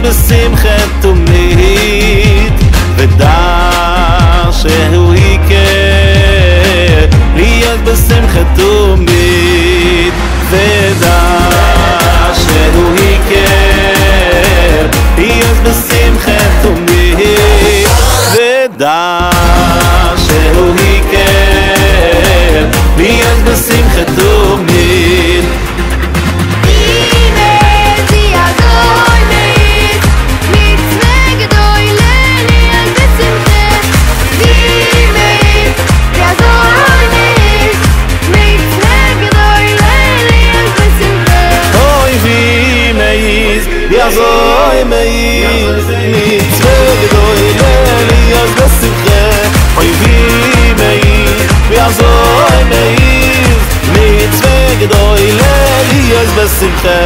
בשמחה תמיד, ודע שהוא יקר להיות בשמחה תמיד, ודע שהוא יקר להיות בשמחה תמיד, ודע שהוא יקר להיות בשמחה תמיד. יעזוי מייז מצווה גדולה להיות בשמחה, אויבי מייז ויעזוי מייז מצווה גדולה להיות בשמחה.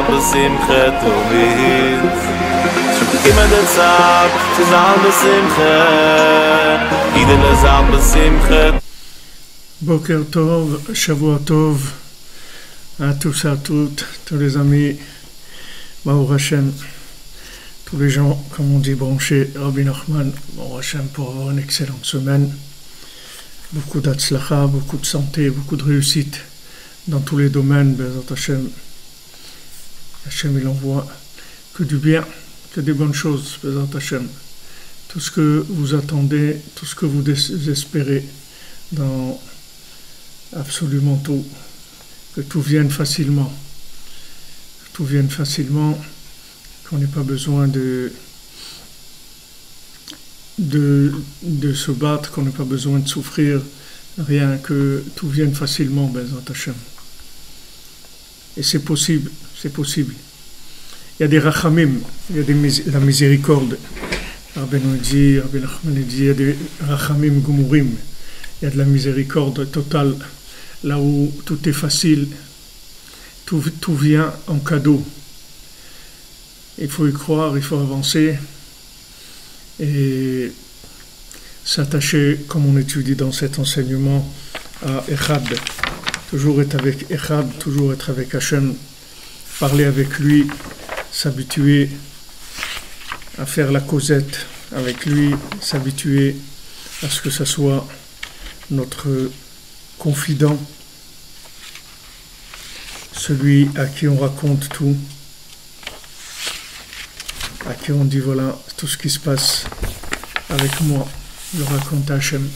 בשמחה תמיד, immer den Tag zusammen בשמחה, jeder zusammen בשמחה. Boker Tov, Shavua Tov à tous et à toutes, tous les amis, Baruch Hashem, tous les gens, comme on dit, branchés, Rabbi Nachman, Baruch Hashem, pour avoir une excellente semaine, beaucoup d'atzlacha, beaucoup de santé, beaucoup de réussite dans tous les domaines, Bezat Hashem. Hashem, il envoie que du bien, que des bonnes choses, Bezat Hashem. Tout ce que vous attendez, tout ce que vous espérez dans absolument tout, que tout vienne facilement. Tout vienne facilement, qu'on n'ait pas besoin de se battre, qu'on n'ait pas besoin de souffrir, rien, que tout vienne facilement, Bezat Hashem. Et c'est possible. C'est possible. Il y a des rachamim, il y a la miséricorde. Rabbi Nachman dit, il y a des rachamim gumurim. Il y a de la miséricorde totale, là où tout est facile, tout vient en cadeau. Il faut y croire, il faut avancer et s'attacher, comme on étudie dans cet enseignement, à Echad. Toujours être avec Echad, toujours être avec Hashem. Parler avec lui, s'habituer à faire la causette avec lui, s'habituer à ce que ça soit notre confident, celui à qui on raconte tout, à qui on dit voilà tout ce qui se passe avec moi, je raconte à Hachem.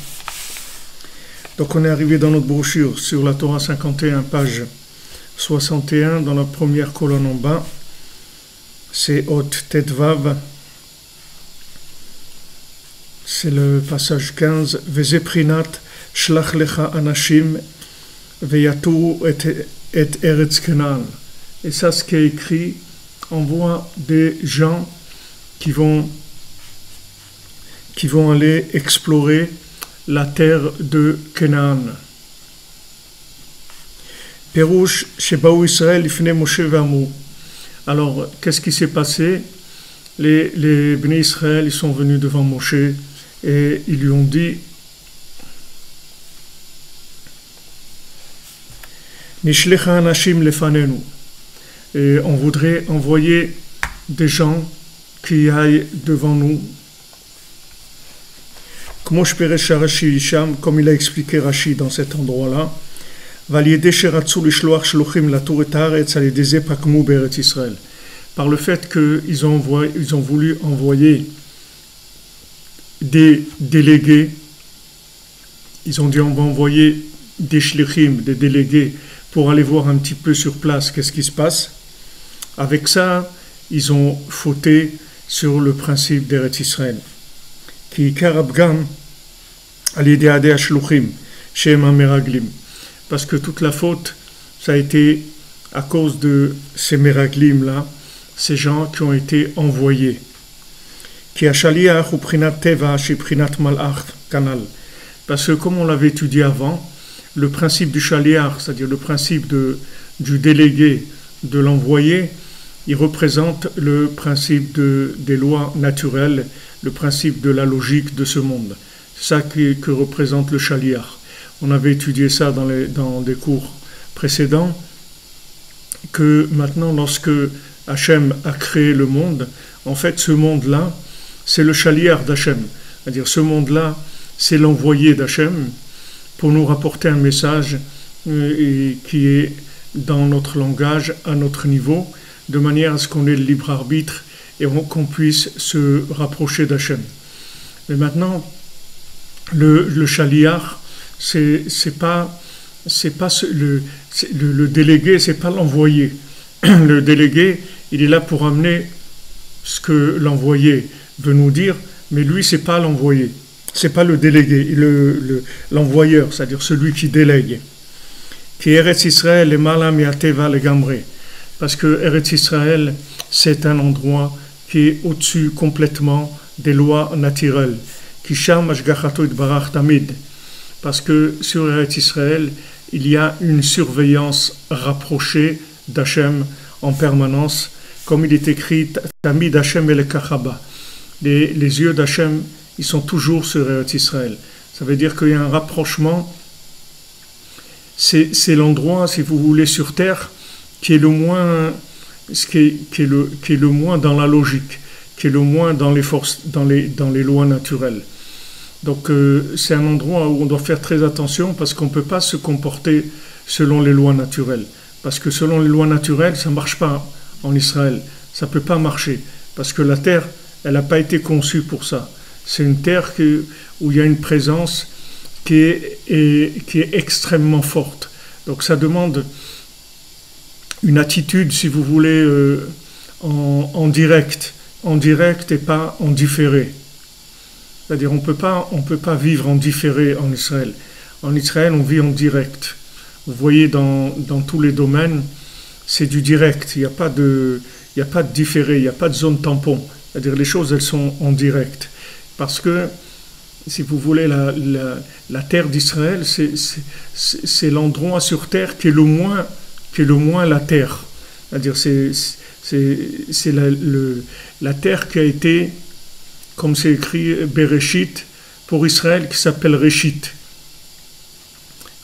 Donc on est arrivé dans notre brochure sur la Torah 51, page 61, dans la première colonne en bas, c'est Hot Tetvav, c'est le passage 15, Vezeprinat shlach lecha anashim veyatu et eretz Canaan. Et ça, ce qui est écrit, envoie des gens qui vont aller explorer la terre de Canaan. Perouche, Shebaou Israël, Ifne Moshe Vamou. Alors, qu'est-ce qui s'est passé? Les Bnei Israël, ils sont venus devant Moshe et ils lui ont dit Nishlecha Anashim Lefanenu. Et on voudrait envoyer des gens qui aillent devant nous. Comme il a expliqué Rashi dans cet endroit-là, Par le fait qu'ils ont voulu envoyer des délégués, ils ont dit on va envoyer des shlichim, des délégués, pour aller voir un petit peu sur place qu'est-ce qui se passe. Avec ça, ils ont fauté sur le principe d'Eretz Israël. Ki karabgam al-yedei ashluchim, shem ha-meraglim. Parce que toute la faute, ça a été à cause de ces meraglim-là, ces gens qui ont été envoyés. Ki ha-shaliach hu prinat teva she prinat malach kanal. Parce que comme on l'avait étudié avant, le principe du shaliach, c'est-à-dire le principe du délégué, de l'envoyé, il représente le principe des lois naturelles, le principe de la logique de ce monde. C'est ça que représente le shaliach. On avait étudié ça dans des cours précédents, que maintenant, lorsque Hachem a créé le monde, en fait, ce monde-là, c'est le shaliach d'Hachem. C'est-à-dire, ce monde-là, c'est l'envoyé d'Hachem pour nous rapporter un message qui est dans notre langage, à notre niveau, de manière à ce qu'on ait le libre arbitre et qu'on puisse se rapprocher d'Hachem. Mais maintenant, le shaliach, c'est pas le délégué, c'est pas l'envoyé. Le délégué, il est là pour amener ce que l'envoyé veut nous dire, mais lui, c'est pas l'envoyé. C'est pas le délégué, l'envoyeur, c'est-à-dire celui qui délègue. Qui Eretz Israël est malam yateva legamre. Parce que Eretz Israël, c'est un endroit qui est au-dessus complètement des lois naturelles. Qui sham ashgachato itbarach tamid. Parce que sur Eretz Israël, il y a une surveillance rapprochée d'Hachem en permanence, comme il est écrit Tamid Hachem el kachaba. Les yeux d'Hachem, ils sont toujours sur Eretz Israël. Ça veut dire qu'il y a un rapprochement. C'est l'endroit, si vous voulez, sur terre qui est le moins, qui est le moins dans la logique, qui est le moins dans les forces, dans les lois naturelles. Donc c'est un endroit où on doit faire très attention parce qu'on ne peut pas se comporter selon les lois naturelles. Parce que selon les lois naturelles, ça ne marche pas en Israël. Ça ne peut pas marcher. Parce que la terre, elle n'a pas été conçue pour ça. C'est une terre où il y a une présence qui est extrêmement forte. Donc ça demande une attitude, si vous voulez, en direct et pas en différé. C'est-à-dire on peut pas vivre en différé en Israël. En Israël, on vit en direct. Vous voyez, dans tous les domaines, c'est du direct. Il n'y a pas de différé, il n'y a pas de zone tampon. C'est-à-dire les choses, elles sont en direct. Parce que, si vous voulez, la terre d'Israël, c'est l'endroit sur terre qui est le moins la terre. C'est-à-dire c'est la terre qui a été, comme c'est écrit Bereshit, pour Israël, qui s'appelle Réchit.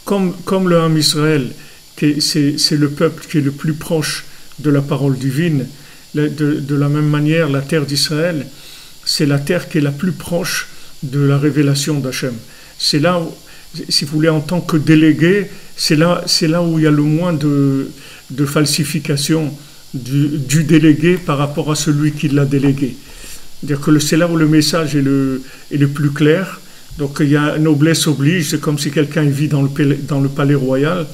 Comme le Ham Israël, c'est le peuple qui est le plus proche de la parole divine, de la même manière, la terre d'Israël, c'est la terre qui est la plus proche de la révélation d'Hachem. C'est là où, si vous voulez, en tant que délégué, c'est là où il y a le moins de falsification du délégué par rapport à celui qui l'a délégué. C'est-à-dire que c'est là où le message est le plus clair. Donc il y a noblesse oblige, c'est comme si quelqu'un vit dans le palais royal.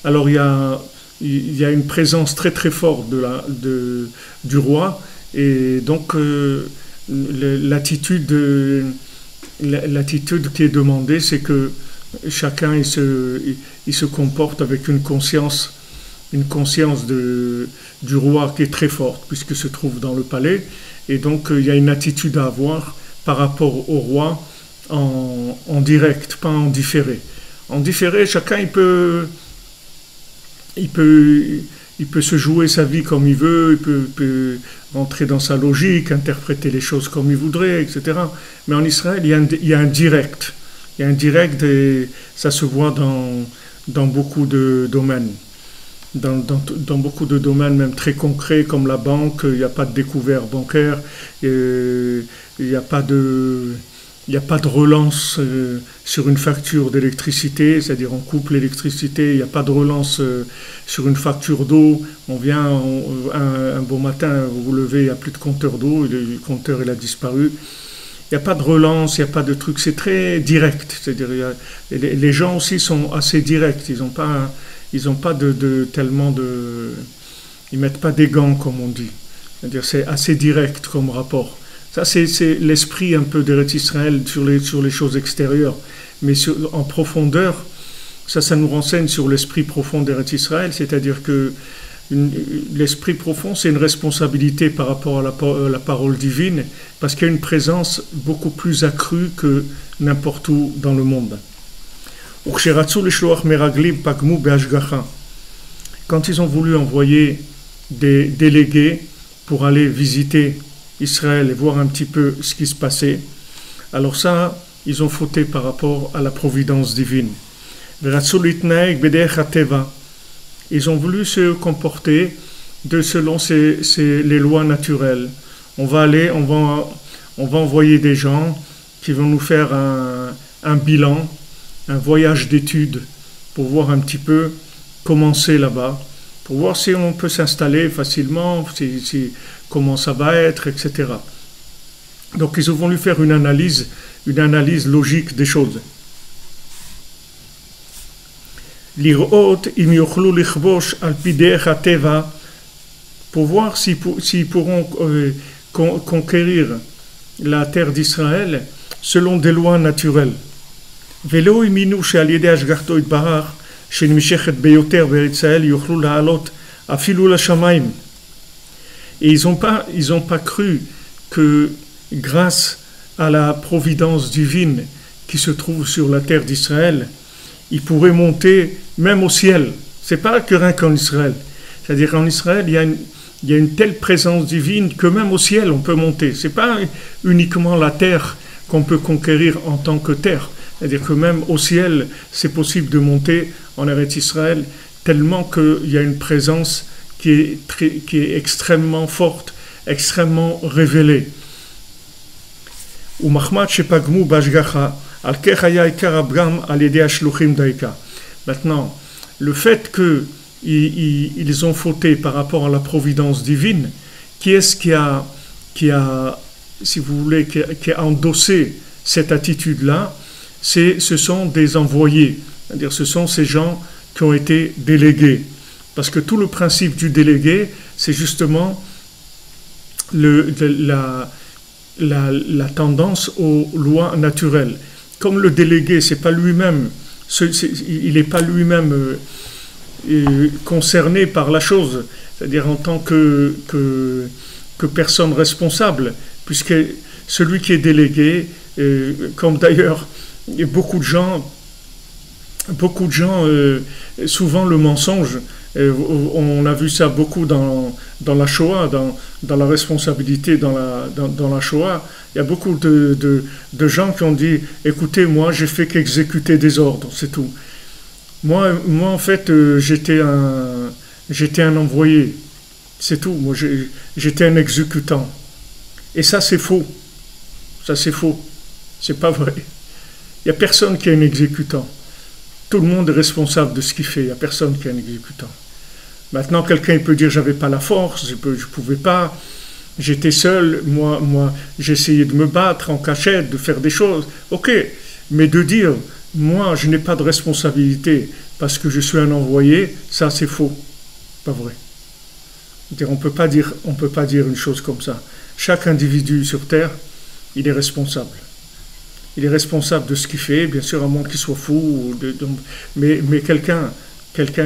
Alors il y a une présence très très forte du roi, et donc l'attitude qui est demandée, c'est que chacun il se comporte avec une conscience du roi qui est très forte, puisqu'il se trouve dans le palais, et donc il y a une attitude à avoir par rapport au roi en direct, pas en différé. En différé, chacun il peut se jouer sa vie comme il veut, il peut entrer dans sa logique, interpréter les choses comme il voudrait, etc. Mais en Israël, il y a un direct. Il y a un direct, et ça se voit dans beaucoup de domaines. Dans beaucoup de domaines, même très concrets, comme la banque, il n'y a pas de découvert bancaire, il n'y a pas de il n'y a pas de relance sur une facture d'électricité, c'est-à-dire on coupe l'électricité, il n'y a pas de relance sur une facture d'eau, on vient un beau matin, vous vous levez, il n'y a plus de compteur d'eau, le compteur il a disparu. Il n'y a pas de relance, il n'y a pas de truc, c'est très direct. C'est-à-dire, les gens aussi sont assez directs, ils n'ont pas tellement de... Ils ne mettent pas des gants, comme on dit. C'est-à-dire, c'est assez direct comme rapport. Ça, c'est l'esprit un peu d'Eretz Israël sur les choses extérieures. Mais en profondeur, ça nous renseigne sur l'esprit profond d'Eretz Israël, c'est-à-dire que l'esprit profond, c'est une responsabilité par rapport à la parole divine, parce qu'il y a une présence beaucoup plus accrue que n'importe où dans le monde. Quand ils ont voulu envoyer des délégués pour aller visiter Israël et voir un petit peu ce qui se passait, alors ça, ils ont fauté par rapport à la providence divine. Ils ont voulu se comporter selon les lois naturelles. On va envoyer des gens qui vont nous faire un bilan, un voyage d'études pour voir un petit peu comment c'est là-bas, pour voir si on peut s'installer facilement, comment ça va être, etc. Donc ils ont voulu faire une analyse logique des choses. L'irot im yochlu lichbosh al pi derech hateva, pour voir s'ils pourront conquérir la terre d'Israël selon des lois naturelles. Velo iminu she'al yedei hashgachto yitbarach shenimshechet beyoter be'eretz Israël yochlu la'alot afilu lashamayim. Et ils ont pas cru que grâce à la providence divine qui se trouve sur la terre d'Israël, ils pourraient monter même au ciel. C'est pas que rien qu'en Israël. C'est-à-dire qu'en Israël, il y a une telle présence divine que même au ciel, on peut monter. C'est pas uniquement la terre qu'on peut conquérir en tant que terre. C'est-à-dire que même au ciel, c'est possible de monter en Eretz Israël, tellement qu'il y a une présence qui est extrêmement forte, extrêmement révélée. Maintenant, le fait qu'ils ont fauté par rapport à la providence divine, qui est-ce qui a, si vous voulez, qui a endossé cette attitude-là? Ce sont des envoyés, c'est-à-dire ce sont ces gens qui ont été délégués. Parce que tout le principe du délégué, c'est justement la tendance aux lois naturelles. Comme le délégué, c'est pas lui-même, il n'est pas lui-même concerné par la chose, c'est-à-dire en tant que personne responsable, puisque celui qui est délégué, comme d'ailleurs beaucoup de gens, souvent le mensonge, on a vu ça beaucoup dans la Shoah, dans la responsabilité dans la Shoah. Il y a beaucoup de gens qui ont dit « Écoutez, moi, j'ai fait qu'exécuter des ordres, c'est tout. Moi en fait, j'étais un envoyé, c'est tout. Moi, j'étais un exécutant. » Et ça, c'est faux. Ça, c'est faux. C'est pas vrai. Il n'y a personne qui est un exécutant. Tout le monde est responsable de ce qu'il fait. Il n'y a personne qui est un exécutant. Maintenant, quelqu'un peut dire « j'avais pas la force, je pouvais pas, j'étais seul, moi j'essayais de me battre en cachette, de faire des choses. » Ok, mais de dire « moi, je n'ai pas de responsabilité parce que je suis un envoyé », ça c'est faux. Pas vrai. On peut pas dire une chose comme ça. Chaque individu sur Terre, il est responsable. Il est responsable de ce qu'il fait, bien sûr, à moins qu'il soit fou, mais quelqu'un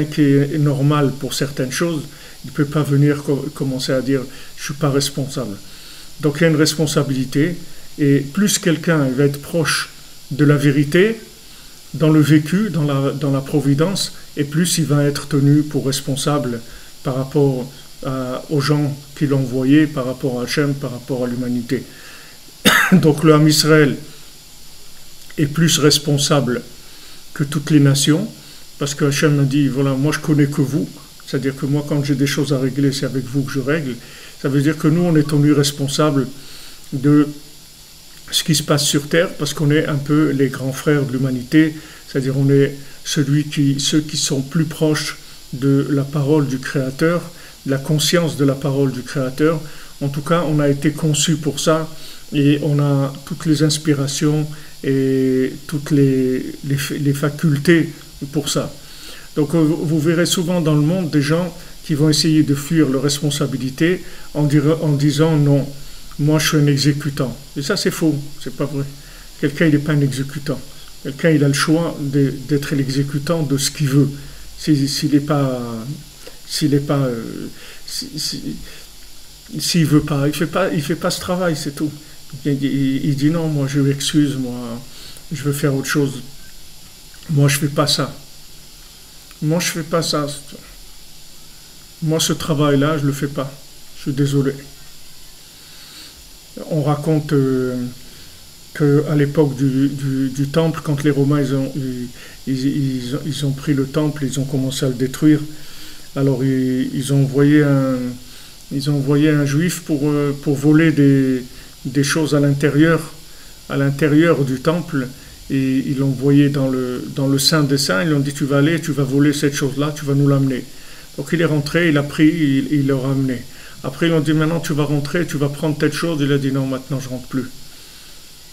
qui est normal pour certaines choses, il ne peut pas venir commencer à dire « je ne suis pas responsable ». Donc il y a une responsabilité, et plus quelqu'un va être proche de la vérité, dans le vécu, dans la providence, et plus il va être tenu pour responsable par rapport aux gens qui l'ont envoyé, par rapport à Hachem, par rapport à l'humanité. Donc le Ham Israël est plus responsable que toutes les nations, parce que Hachem a dit, voilà, moi je connais que vous, c'est-à-dire que moi quand j'ai des choses à régler, c'est avec vous que je règle. Ça veut dire que nous, on est tenus responsables de ce qui se passe sur Terre, parce qu'on est un peu les grands frères de l'humanité, c'est-à-dire on est ceux qui sont plus proches de la parole du Créateur, de la conscience de la parole du Créateur. En tout cas, on a été conçus pour ça, et on a toutes les inspirations et toutes les facultés pour ça. Donc vous verrez souvent dans le monde des gens qui vont essayer de fuir leurs responsabilités en disant non, moi je suis un exécutant. Et ça c'est faux, c'est pas vrai. Quelqu'un il n'est pas un exécutant. Quelqu'un il a le choix d'être l'exécutant de ce qu'il veut. S'il veut pas, il fait pas ce travail, c'est tout. Il dit non, moi je m'excuse, moi je veux faire autre chose. Moi je fais pas ça. Moi je fais pas ça. Moi ce travail-là, je le fais pas. Je suis désolé. On raconte qu'à l'époque du temple, quand les Romains ils ont pris le temple, ils ont commencé à le détruire. Alors ils ont envoyé un juif pour voler des choses à l'intérieur du temple, et ils l'ont envoyé dans le Saint des Saints. Ils lui ont dit tu vas aller, tu vas voler cette chose-là, tu vas nous l'amener. Donc il est rentré, il a pris, il l'a ramené. Après ils lui ont dit maintenant tu vas rentrer, tu vas prendre telle chose. Il a dit non, maintenant je rentre plus.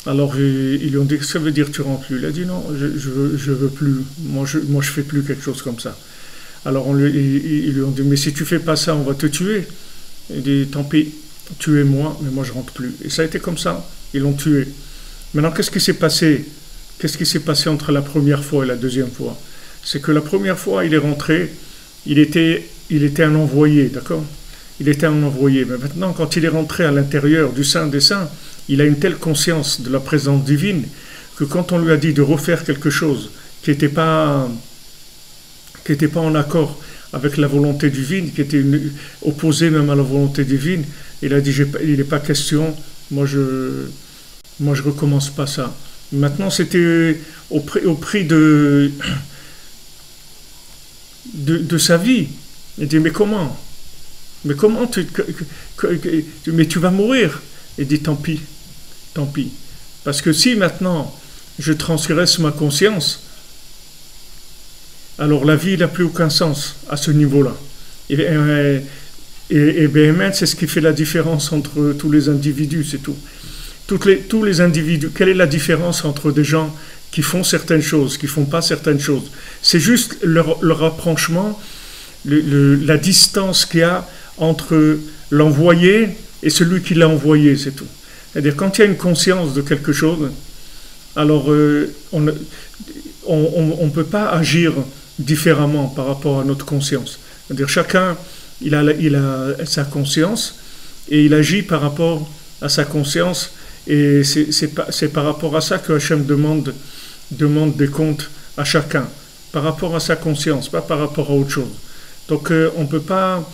Alors ils lui ont dit ça veut dire tu rentres plus. Il a dit non, je veux plus. Moi je fais plus quelque chose comme ça. Alors ils lui ont dit mais si tu fais pas ça, on va te tuer. Il dit tant pis, tuez-moi, mais moi je rentre plus. Et ça a été comme ça, ils l'ont tué. Maintenant qu'est-ce qui s'est passé? Qu'est-ce qui s'est passé entre la première fois et la deuxième fois? C'est que la première fois il est rentré, il était un envoyé, d'accord? Il était un envoyé. Mais maintenant quand il est rentré à l'intérieur du Saint des Saints, il a une telle conscience de la présence divine que quand on lui a dit de refaire quelque chose qui n'était pas en accord avec la volonté divine, qui était opposé même à la volonté divine, il a dit il n'est pas question, moi je recommence pas ça. Maintenant c'était au prix de sa vie. Il dit mais comment mais tu vas mourir. Il dit tant pis, parce que si maintenant je transgresse ma conscience, alors la vie n'a plus aucun sens à ce niveau-là. Et bien, c'est ce qui fait la différence entre tous les individus, c'est tout. Tous les individus, quelle est la différence entre des gens qui font certaines choses, qui ne font pas certaines choses? C'est juste leur rapprochement, la distance qu'il y a entre l'envoyé et celui qui l'a envoyé, c'est tout. C'est-à-dire, quand il y a une conscience de quelque chose, alors on ne peut pas agir différemment par rapport à notre conscience. C'est-à-dire, chacun, il a sa conscience et il agit par rapport à sa conscience, et c'est par rapport à ça que Hachem demande des comptes à chacun, par rapport à sa conscience, pas par rapport à autre chose. Donc, on peut pas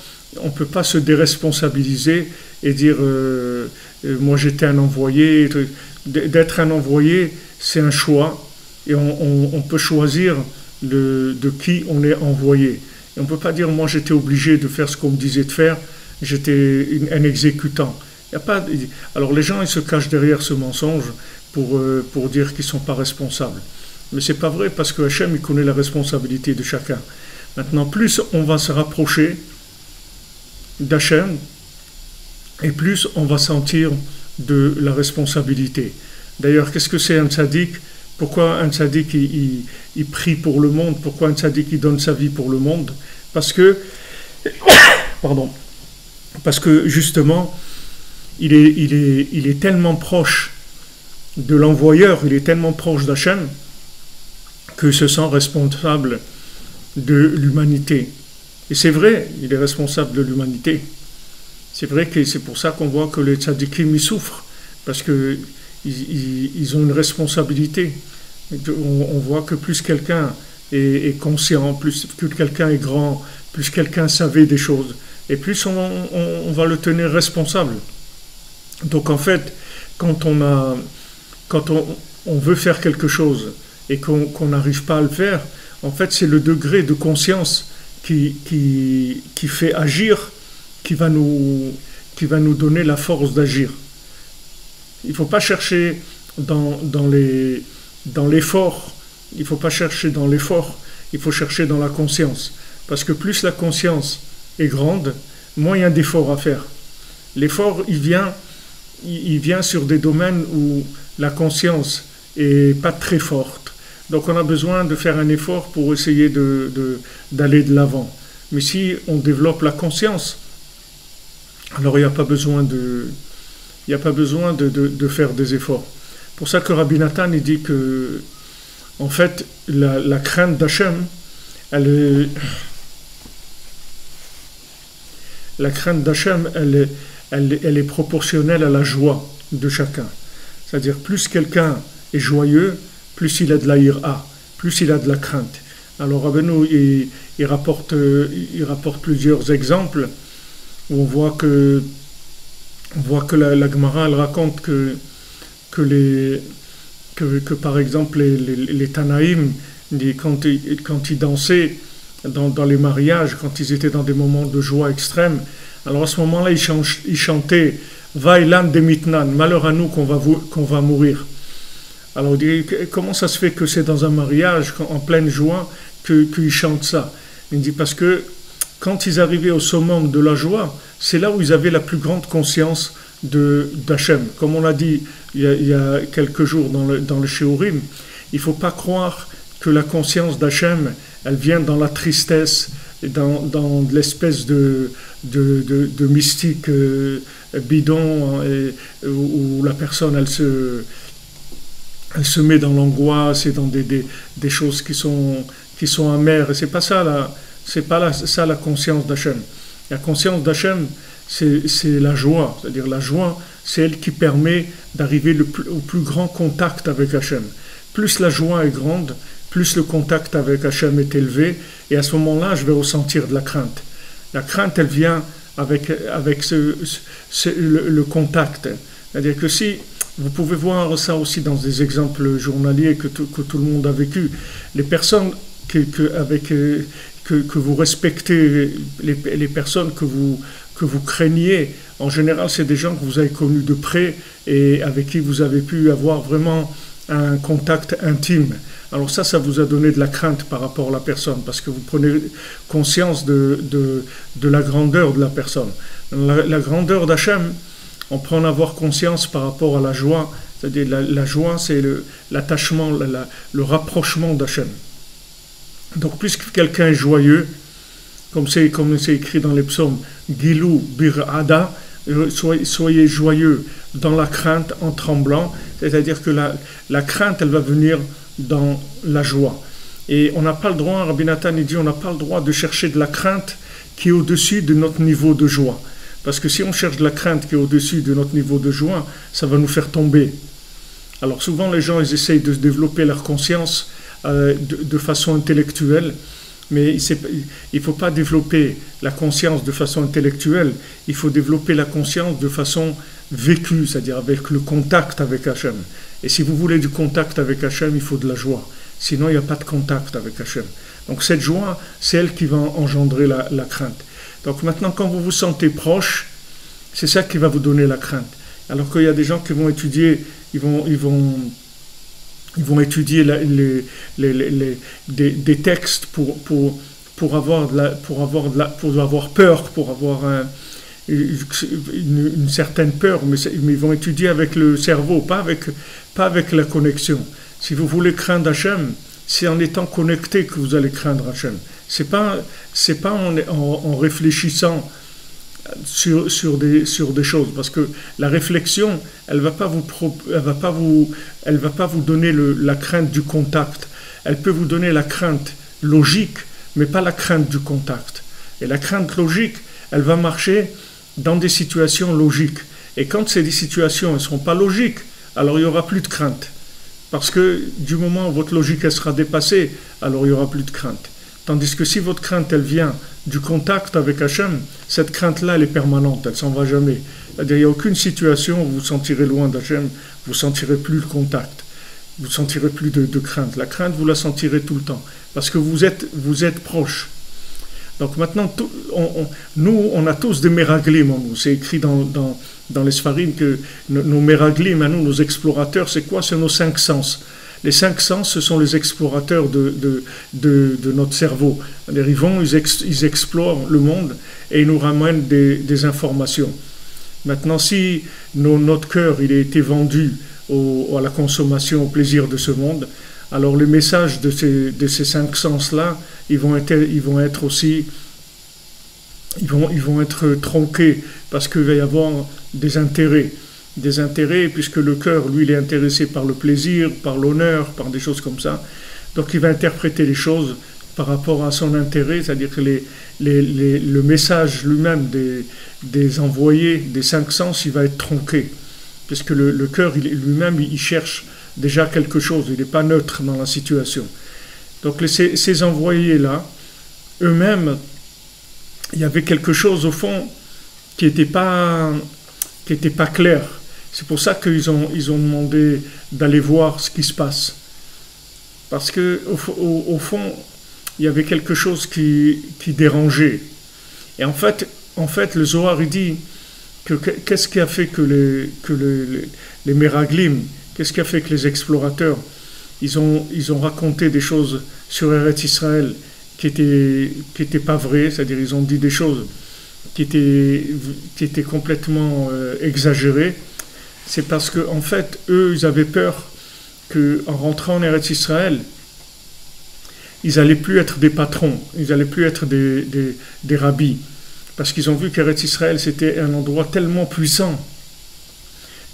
se déresponsabiliser et dire moi j'étais un envoyé. D'être un envoyé, c'est un choix, et on peut choisir de qui on est envoyé. Et on ne peut pas dire moi j'étais obligé de faire ce qu'on me disait de faire, j'étais un exécutant. Il y a pas, alors les gens ils se cachent derrière ce mensonge pour dire qu'ils ne sont pas responsables. Mais ce n'est pas vrai, parce que Hachem il connaît la responsabilité de chacun. Maintenant, plus on va se rapprocher d'Hachem, et plus on va sentir de la responsabilité. D'ailleurs, qu'est-ce que c'est un tzaddik? Pourquoi un tzaddik il prie pour le monde? Pourquoi un tzaddik il donne sa vie pour le monde? Parce que justement, il est tellement proche de l'envoyeur, il est tellement proche d'Hachem, qu'il se sent responsable de l'humanité. Et c'est vrai, il est responsable de l'humanité. C'est vrai que c'est pour ça qu'on voit que les tzadikim ils souffrent, parce qu'ils ont une responsabilité. On voit que plus quelqu'un est conscient, plus que quelqu'un est grand, plus quelqu'un savait des choses, et plus on va le tenir responsable. Donc en fait, quand on veut faire quelque chose et qu'on n'arrive pas à le faire, en fait c'est le degré de conscience qui fait agir, qui va nous donner la force d'agir. il ne faut pas chercher dans l'effort, il ne faut pas chercher dans l'effort, il faut chercher dans la conscience. Parce que plus la conscience est grande, moins il y a d'efforts à faire. L'effort, il vient sur des domaines où la conscience n'est pas très forte. Donc on a besoin de faire un effort pour essayer d'aller de l'avant. Mais si on développe la conscience, alors il n'y a pas besoin de faire des efforts. Pour ça que Rabbi Nathan il dit que, en fait, la crainte d'Hachem, elle est proportionnelle à la joie de chacun. C'est-à-dire, plus quelqu'un est joyeux, plus il a de la ira, plus il a de la crainte. Alors Rabbeinu, il rapporte plusieurs exemples où on voit que la Gemara, elle raconte que par exemple les Tanaïm, quand ils dansaient dans les mariages, quand ils étaient dans des moments de joie extrême, alors à ce moment-là, ils chantaient Vailan de Mitnan, malheur à nous qu'on va mourir. Alors, comment ça se fait que c'est dans un mariage, en pleine joie, qu'ils chantent ça? Il dit parce que quand ils arrivaient au summum de la joie, c'est là où ils avaient la plus grande conscience d'Hachem. Comme on l'a dit il y a quelques jours dans le Shiurim, il ne faut pas croire que la conscience d'Hachem, elle vient dans la tristesse, dans l'espèce de mystique bidon, où la personne, elle se met dans l'angoisse et dans des choses qui sont amères. Et c'est pas ça la conscience d'Hachem. La conscience d'Hachem, c'est la joie. C'est-à-dire la joie, c'est elle qui permet d'arriver au plus grand contact avec Hachem. Plus la joie est grande, plus le contact avec Hachem est élevé, et à ce moment-là, je vais ressentir de la crainte. La crainte, elle vient avec le contact. C'est-à-dire que si, vous pouvez voir ça aussi dans des exemples journaliers que tout le monde a vécu, les personnes que vous respectez, les personnes que vous craignez, en général, c'est des gens que vous avez connus de près et avec qui vous avez pu avoir vraiment un contact intime. Alors ça vous a donné de la crainte par rapport à la personne, parce que vous prenez conscience de la grandeur de la personne. La grandeur d'Hachem, on peut en avoir conscience par rapport à la joie, c'est-à-dire la joie, c'est l'attachement, le rapprochement d'Hachem. Donc puisque quelqu'un est joyeux, comme c'est écrit dans les psaumes, Gilou bir'ada, soyez joyeux dans la crainte en tremblant, c'est-à-dire que la crainte, elle va venir dans la joie. Et on n'a pas le droit, Rabbi Nathan dit, on n'a pas le droit de chercher de la crainte qui est au-dessus de notre niveau de joie. Parce que si on cherche de la crainte qui est au-dessus de notre niveau de joie, ça va nous faire tomber. Alors souvent les gens, ils essayent de développer leur conscience de façon intellectuelle, mais il ne faut pas développer la conscience de façon intellectuelle, il faut développer la conscience de façon vécue, c'est-à-dire avec le contact avec Hachem. Et si vous voulez du contact avec Hachem, il faut de la joie. Sinon, il n'y a pas de contact avec Hachem. Donc cette joie, c'est elle qui va engendrer la crainte. Donc maintenant, quand vous vous sentez proche, c'est ça qui va vous donner la crainte. Alors qu'il y a des gens qui vont étudier, ils vont étudier des textes pour avoir peur, pour avoir une certaine peur, mais ils vont étudier avec le cerveau, pas avec la connexion. Si vous voulez craindre Hachem, c'est en étant connecté que vous allez craindre Hachem. C'est pas en réfléchissant sur des choses, parce que la réflexion, elle va pas vous donner la crainte du contact. Elle peut vous donner la crainte logique, mais pas la crainte du contact. Et la crainte logique, elle va marcher dans des situations logiques. Et quand ces situations ne seront pas logiques, alors il n'y aura plus de crainte. Parce que du moment où votre logique elle sera dépassée, alors il n'y aura plus de crainte. Tandis que si votre crainte elle vient du contact avec Hachem, cette crainte-là elle est permanente, elle ne s'en va jamais. C'est-à-dire il n'y a aucune situation où vous vous sentirez loin d'Hachem, vous ne sentirez plus le contact, vous ne sentirez plus de crainte. La crainte, vous la sentirez tout le temps, parce que vous êtes proche. Donc maintenant, nous, on a tous des méraglim en nous. C'est écrit dans les Sfarim que nos méraglim, à nous, nos explorateurs, c'est quoi? C'est nos 5 sens. Les 5 sens, ce sont les explorateurs de notre cerveau. Ils vont, ils explorent le monde et ils nous ramènent des informations. Maintenant, si notre cœur il a été vendu à la consommation, au plaisir de ce monde, alors les messages de ces 5 sens-là, ils vont être aussi, ils vont être tronqués parce qu'il va y avoir des intérêts, puisque le cœur, lui, il est intéressé par le plaisir, par l'honneur, par des choses comme ça. Donc il va interpréter les choses par rapport à son intérêt, c'est-à-dire que le message lui-même des envoyés, des 5 sens, il va être tronqué, puisque le cœur lui-même, il cherche déjà quelque chose, il n'est pas neutre dans la situation. Donc ces envoyés-là, eux-mêmes, il y avait quelque chose au fond qui n'était pas clair. C'est pour ça qu'ils ont demandé d'aller voir ce qui se passe. Parce qu'au fond, il y avait quelque chose qui dérangeait. Et en fait, le Zohar, il dit qu'est-ce qui a fait que les Meraglim, qu'est-ce qui a fait que les explorateurs, ils ont raconté des choses sur Eretz Israël qui étaient pas vraies, c'est-à-dire ils ont dit des choses qui étaient complètement exagérées. C'est parce que en fait, eux, ils avaient peur qu'en rentrant en Eretz Israël, ils n'allaient plus être des patrons, ils n'allaient plus être des rabbis, parce qu'ils ont vu qu'Eretz Israël, c'était un endroit tellement puissant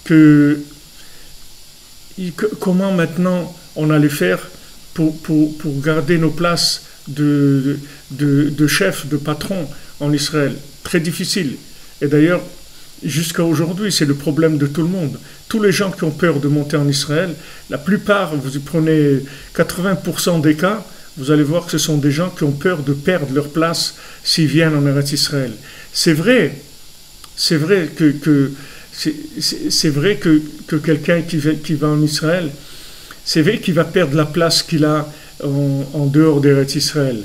que comment maintenant on allait faire pour garder nos places de chef, de patron en Israël. Très difficile. Et d'ailleurs, jusqu'à aujourd'hui, c'est le problème de tout le monde. Tous les gens qui ont peur de monter en Israël, la plupart, vous y prenez 80% des cas, vous allez voir que ce sont des gens qui ont peur de perdre leur place s'ils viennent en Eretz Israël. C'est vrai que quelqu'un qui va en Israël, c'est vrai qu'il va perdre la place qu'il a en dehors d'Eretz Israël.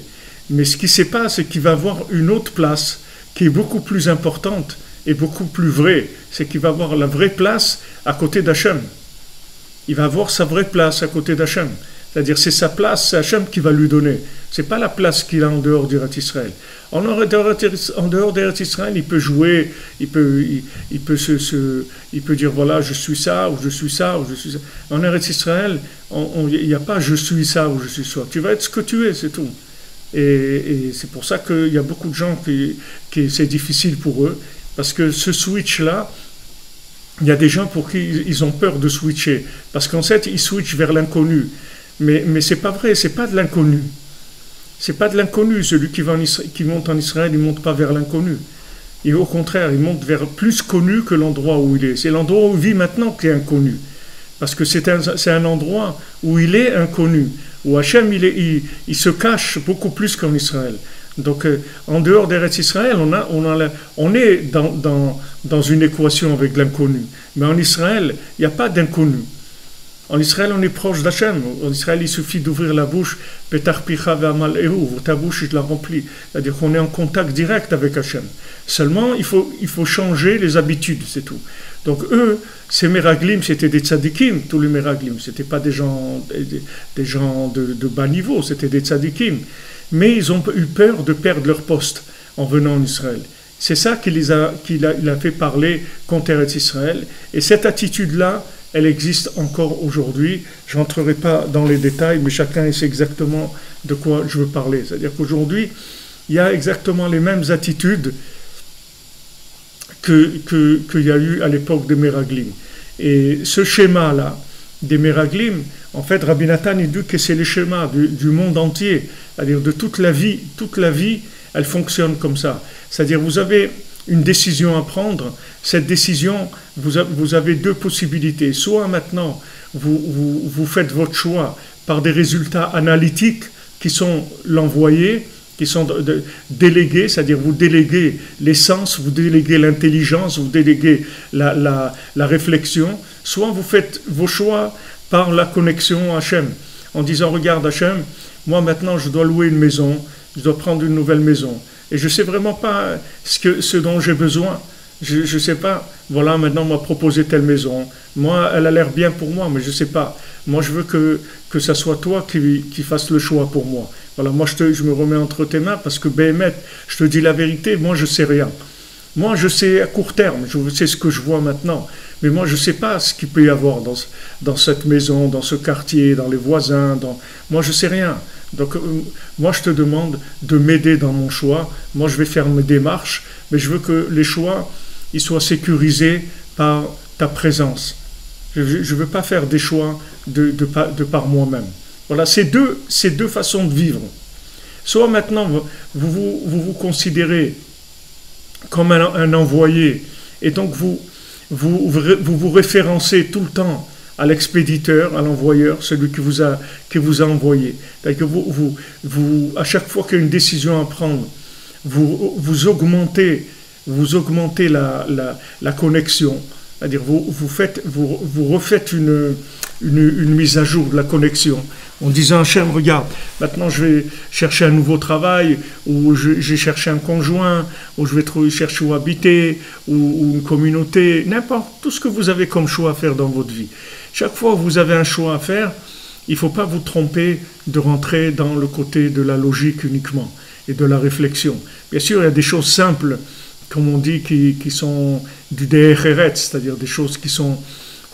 Mais ce qui se passe, c'est qu'il va avoir une autre place qui est beaucoup plus importante et beaucoup plus vraie. C'est qu'il va avoir la vraie place à côté d'Hachem. Il va avoir sa vraie place à côté d'Hachem. C'est-à-dire, c'est sa place, c'est Hachem qui va lui donner. C'est pas la place qu'il a en dehors d'Eretz Israël. En dehors d'Eretz Israël, il peut jouer, il peut dire voilà, je suis ça, ou je suis ça, ou je suis ça. En Eretz Israël, il n'y a pas je suis ça, ou je suis ça. Tu vas être ce que tu es, c'est tout. Et c'est pour ça qu'il y a beaucoup de gens qui c'est difficile pour eux, parce que ce switch-là, il y a des gens pour qui ils ont peur de switcher, parce qu'en fait, ils switchent vers l'inconnu. Mais c'est pas vrai, c'est pas de l'inconnu. C'est pas de l'inconnu. Celui qui monte en Israël, il monte pas vers l'inconnu. Et au contraire, il monte vers plus connu que l'endroit où il est. C'est l'endroit où il vit maintenant qui est inconnu. Parce que c'est un endroit où il est inconnu, où Hachem, il se cache beaucoup plus qu'en Israël. Donc, en dehors d'Eretz Israël, on est dans une équation avec l'inconnu. Mais en Israël, il n'y a pas d'inconnu. En Israël, on est proche d'Hachem. En Israël, il suffit d'ouvrir la bouche, Petar picha ve'amal ehu, ta bouche, je la remplis. C'est-à-dire qu'on est en contact direct avec Hachem. Seulement, il faut changer les habitudes, c'est tout. Donc eux, ces Meraglim, c'était des tzadikim, tous les Meraglim. C'était pas des gens de bas niveau, c'était des tzadikim. Mais ils ont eu peur de perdre leur poste en venant en Israël. C'est ça qu'il a fait parler contre Eretz Israël. Et cette attitude-là, elle existe encore aujourd'hui. Je n'entrerai pas dans les détails, mais chacun sait exactement de quoi je veux parler. C'est-à-dire qu'aujourd'hui, il y a exactement les mêmes attitudes qu'il y a eu à l'époque des Meraglim. Et ce schéma-là, des Meraglim, en fait, Rabbi Nathan, il dit que c'est le schéma du monde entier, c'est-à-dire de toute la vie, elle fonctionne comme ça. C'est-à-dire, vous avez une décision à prendre, cette décision, vous avez deux possibilités. Soit maintenant, vous faites votre choix par des résultats analytiques qui sont l'envoyé, qui sont délégués, c'est-à-dire vous déléguez les sens, vous déléguez l'intelligence, vous déléguez la réflexion. Soit vous faites vos choix par la connexion à Hachem, en disant, regarde Hachem, moi maintenant je dois louer une maison, je dois prendre une nouvelle maison. Et je ne sais vraiment pas ce dont j'ai besoin. Je ne sais pas, voilà, maintenant on m'a proposé telle maison. Moi, elle a l'air bien pour moi, mais je ne sais pas. Moi, je veux que ça soit toi qui fasses le choix pour moi. Voilà, moi, je me remets entre tes mains parce que, Béhémet, je te dis la vérité, moi, je ne sais rien. Moi, je sais à court terme, je sais ce que je vois maintenant. Mais moi, je ne sais pas ce qu'il peut y avoir dans cette maison, dans ce quartier, dans les voisins. Moi, je ne sais rien. Donc, moi, je te demande de m'aider dans mon choix. Moi, je vais faire mes démarches, mais je veux que les choix ils soient sécurisés par ta présence. Je ne veux pas faire des choix de par moi-même. Voilà, c'est deux façons de vivre. Soit maintenant, vous considérez comme un envoyé, et donc vous référencez tout le temps à l'expéditeur, à l'envoyeur, celui qui vous a envoyé. C'est-à-dire que à chaque fois qu'il y a une décision à prendre, vous augmentez la connexion. C'est-à-dire vous refaites une mise à jour de la connexion en disant Hachem, regarde, maintenant je vais chercher un nouveau travail, ou j'ai cherché un conjoint, ou je vais chercher où habiter, ou une communauté, n'importe, tout ce que vous avez comme choix à faire dans votre vie. Chaque fois que vous avez un choix à faire, il ne faut pas vous tromper de rentrer dans le côté de la logique uniquement et de la réflexion. Bien sûr, il y a des choses simples, comme on dit, qui sont du DRRET, c'est-à-dire des choses qui sont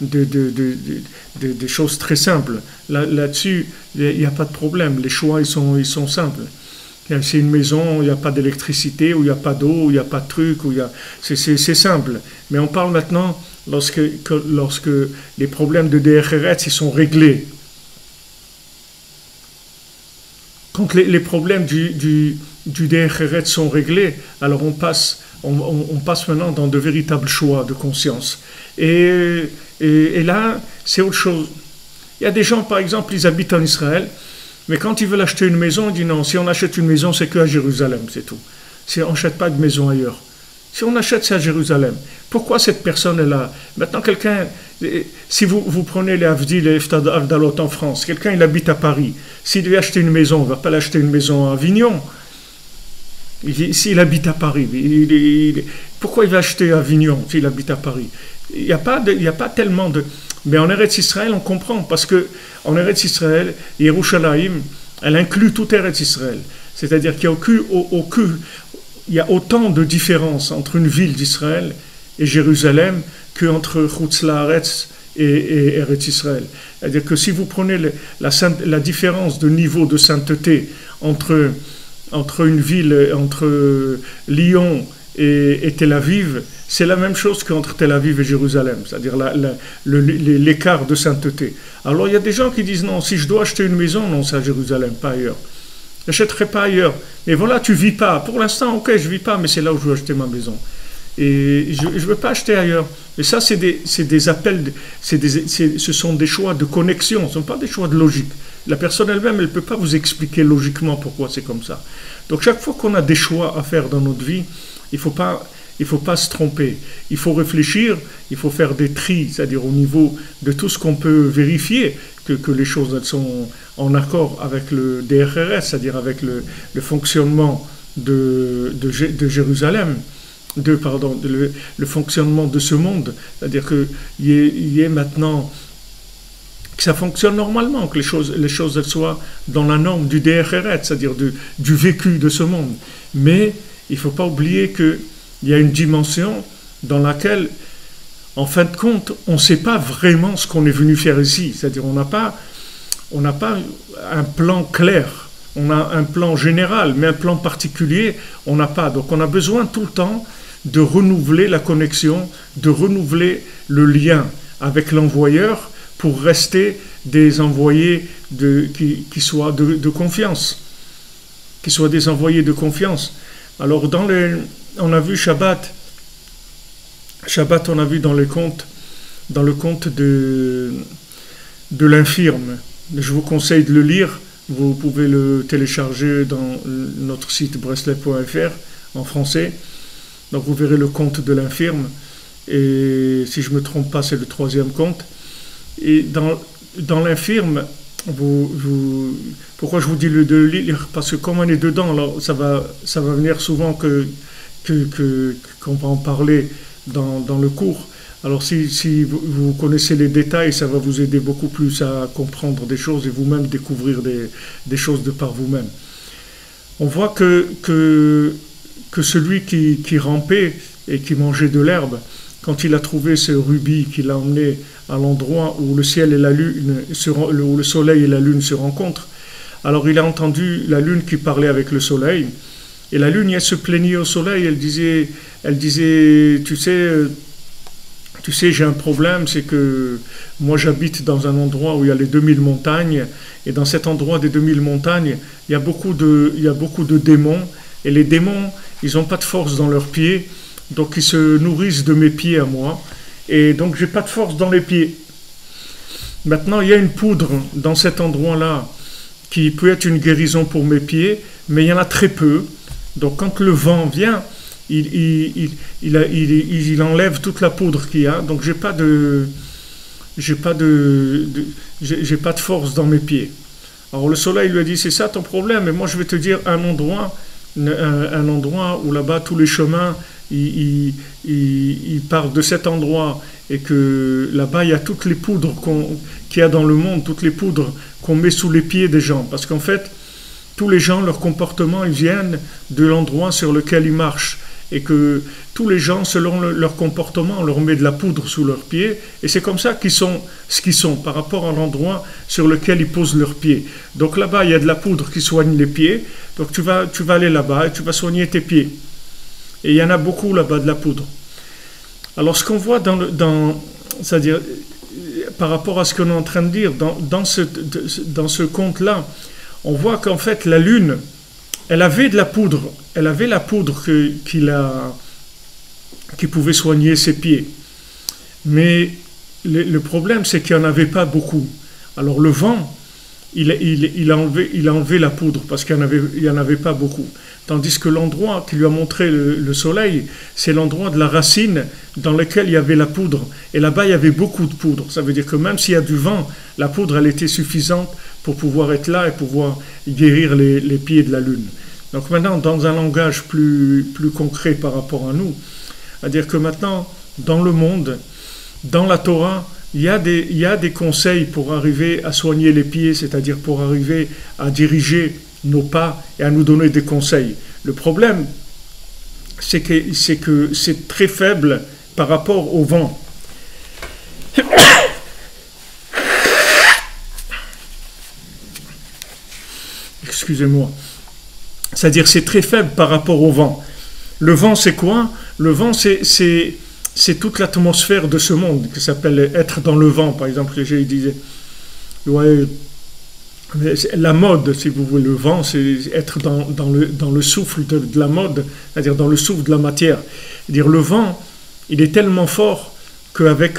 des choses très simples. Là-dessus, il n'y a pas de problème. Les choix, ils sont simples. C'est une maison où il n'y a pas d'électricité, où il n'y a pas d'eau, où il n'y a pas de truc, c'est simple. Mais on parle maintenant lorsque les problèmes de DRRET, ils sont réglés. Quand les problèmes du DRRET sont réglés, alors on passe maintenant dans de véritables choix de conscience. Et là, c'est autre chose. Il y a des gens, par exemple, ils habitent en Israël, mais quand ils veulent acheter une maison, ils disent non, si on achète une maison, c'est qu'à Jérusalem, c'est tout. Si on n'achète pas de maison ailleurs. Si on achète, c'est à Jérusalem. Pourquoi cette personne est là? Maintenant, quelqu'un, si vous prenez les Avdi, les Avdalot en France, quelqu'un, il habite à Paris. S'il devait acheter une maison, on ne va pas l'acheter une maison à Avignon. S'il habite à Paris, pourquoi il va acheter à Avignon s'il habite à Paris? Il n'y a pas tellement de... Mais en Eretz Israël, on comprend, parce que en Eretz Israël, Yerushalayim, elle inclut tout Eretz Israël. C'est-à-dire qu'il y a autant de différences entre une ville d'Israël et Jérusalem qu'entre Chutz La'aretz et Eretz Israël. C'est-à-dire que si vous prenez la différence de niveau de sainteté entre une ville, entre Lyon et Tel Aviv, c'est la même chose qu'entre Tel Aviv et Jérusalem, c'est-à-dire l'écart de sainteté. Alors il y a des gens qui disent non, si je dois acheter une maison, non, c'est à Jérusalem, pas ailleurs. Je n'achèterai pas ailleurs. Mais voilà, tu ne vis pas. Pour l'instant, ok, je ne vis pas, mais c'est là où je veux acheter ma maison. Et je ne veux pas acheter ailleurs. Et ça, c'est des appels, ce sont des choix de connexion, ce ne sont pas des choix de logique. La personne elle-même, elle ne peut pas vous expliquer logiquement pourquoi c'est comme ça. Donc chaque fois qu'on a des choix à faire dans notre vie, il ne faut pas se tromper. Il faut réfléchir, il faut faire des tris, c'est-à-dire au niveau de tout ce qu'on peut vérifier, que les choses elles sont en accord avec le DRRS, c'est-à-dire avec le fonctionnement de Jérusalem, le fonctionnement de ce monde, c'est-à-dire qu'il y ait maintenant que ça fonctionne normalement, que les choses elles soient dans la norme du DRRS, c'est-à-dire du vécu de ce monde. Mais il ne faut pas oublier qu'il y a une dimension dans laquelle, en fin de compte, on ne sait pas vraiment ce qu'on est venu faire ici. C'est-à-dire on n'a pas un plan clair. On a un plan général, mais un plan particulier, on n'a pas. Donc on a besoin tout le temps de renouveler la connexion, de renouveler le lien avec l'envoyeur pour rester des envoyés qui soient de confiance, qui soient des envoyés de confiance. Alors on a vu Shabbat, on a vu dans le conte de l'infirme. Je vous conseille de le lire. Vous pouvez le télécharger dans notre site breslev.fr en français. Donc vous verrez le conte de l'infirme. Et si je ne me trompe pas, c'est le 3e conte. Et dans l'infirme, pourquoi je vous dis de le lire? Parce que comme on est dedans, alors ça va venir souvent qu'on va en parler dans le cours. Alors si vous connaissez les détails, ça va vous aider beaucoup plus à comprendre des choses et vous-même découvrir des choses de par vous-même. On voit que celui qui rampait et qui mangeait de l'herbe, quand il a trouvé ce rubis qu'il a emmené à l'endroit où le ciel et la lune, où le soleil et la lune se rencontrent, alors il a entendu la lune qui parlait avec le soleil, et la lune, elle se plaignait au soleil, elle disait, tu sais, j'ai un problème, c'est que moi j'habite dans un endroit où il y a les 2000 montagnes, et dans cet endroit des 2000 montagnes, il y a beaucoup de démons, et les démons, ils n'ont pas de force dans leurs pieds, donc ils se nourrissent de mes pieds à moi, et donc j'ai pas de force dans les pieds. Maintenant, il y a une poudre dans cet endroit-là qui peut être une guérison pour mes pieds, mais il y en a très peu. Donc quand le vent vient, il enlève toute la poudre qu'il y a, donc j'ai pas de force dans mes pieds. Alors le soleil lui a dit, c'est ça ton problème, mais moi je vais te dire un endroit où là-bas tous les chemins ils partent de cet endroit, et que là-bas il y a toutes les poudres qu'il y a dans le monde, toutes les poudres qu'on met sous les pieds des gens, parce qu'en fait tous les gens, leur comportement, ils viennent de l'endroit sur lequel ils marchent, et que tous les gens, selon leur comportement, on leur met de la poudre sous leurs pieds, et c'est comme ça qu'ils sont ce qu'ils sont, par rapport à l'endroit sur lequel ils posent leurs pieds. Donc là-bas, il y a de la poudre qui soigne les pieds, donc tu vas aller là-bas et tu vas soigner tes pieds. Et il y en a beaucoup là-bas de la poudre. Alors ce qu'on voit c'est-à-dire, par rapport à ce qu'on est en train de dire, dans ce conte-là, on voit qu'en fait la lune, elle avait de la poudre, qui pouvait soigner ses pieds. Mais le problème, c'est qu'il n'y en avait pas beaucoup. Alors le vent, il a enlevé la poudre parce qu'il n'y en avait pas beaucoup. Tandis que l'endroit qui lui a montré le soleil, c'est l'endroit de la racine dans lequel il y avait la poudre. Et là-bas, il y avait beaucoup de poudre. Ça veut dire que même s'il y a du vent, la poudre, elle était suffisante pour pouvoir être là et pouvoir guérir les pieds de la lune. Donc maintenant, dans un langage plus concret par rapport à nous, c'est-à-dire que maintenant, dans le monde, dans la Torah, il y a des conseils pour arriver à soigner les pieds, c'est-à-dire pour arriver à diriger nos pas et à nous donner des conseils. Le problème, c'est que c'est très faible par rapport au vent. Excusez-moi. C'est-à-dire c'est très faible par rapport au vent. Le vent, c'est quoi? Le vent, c'est toute l'atmosphère de ce monde, qui s'appelle être dans le vent. Par exemple, j'ai disait, ouais, la mode, si vous voulez, le vent, c'est être dans le souffle de la mode, c'est-à-dire dans le souffle de la matière. C'est-à-dire le vent, il est tellement fort qu'avec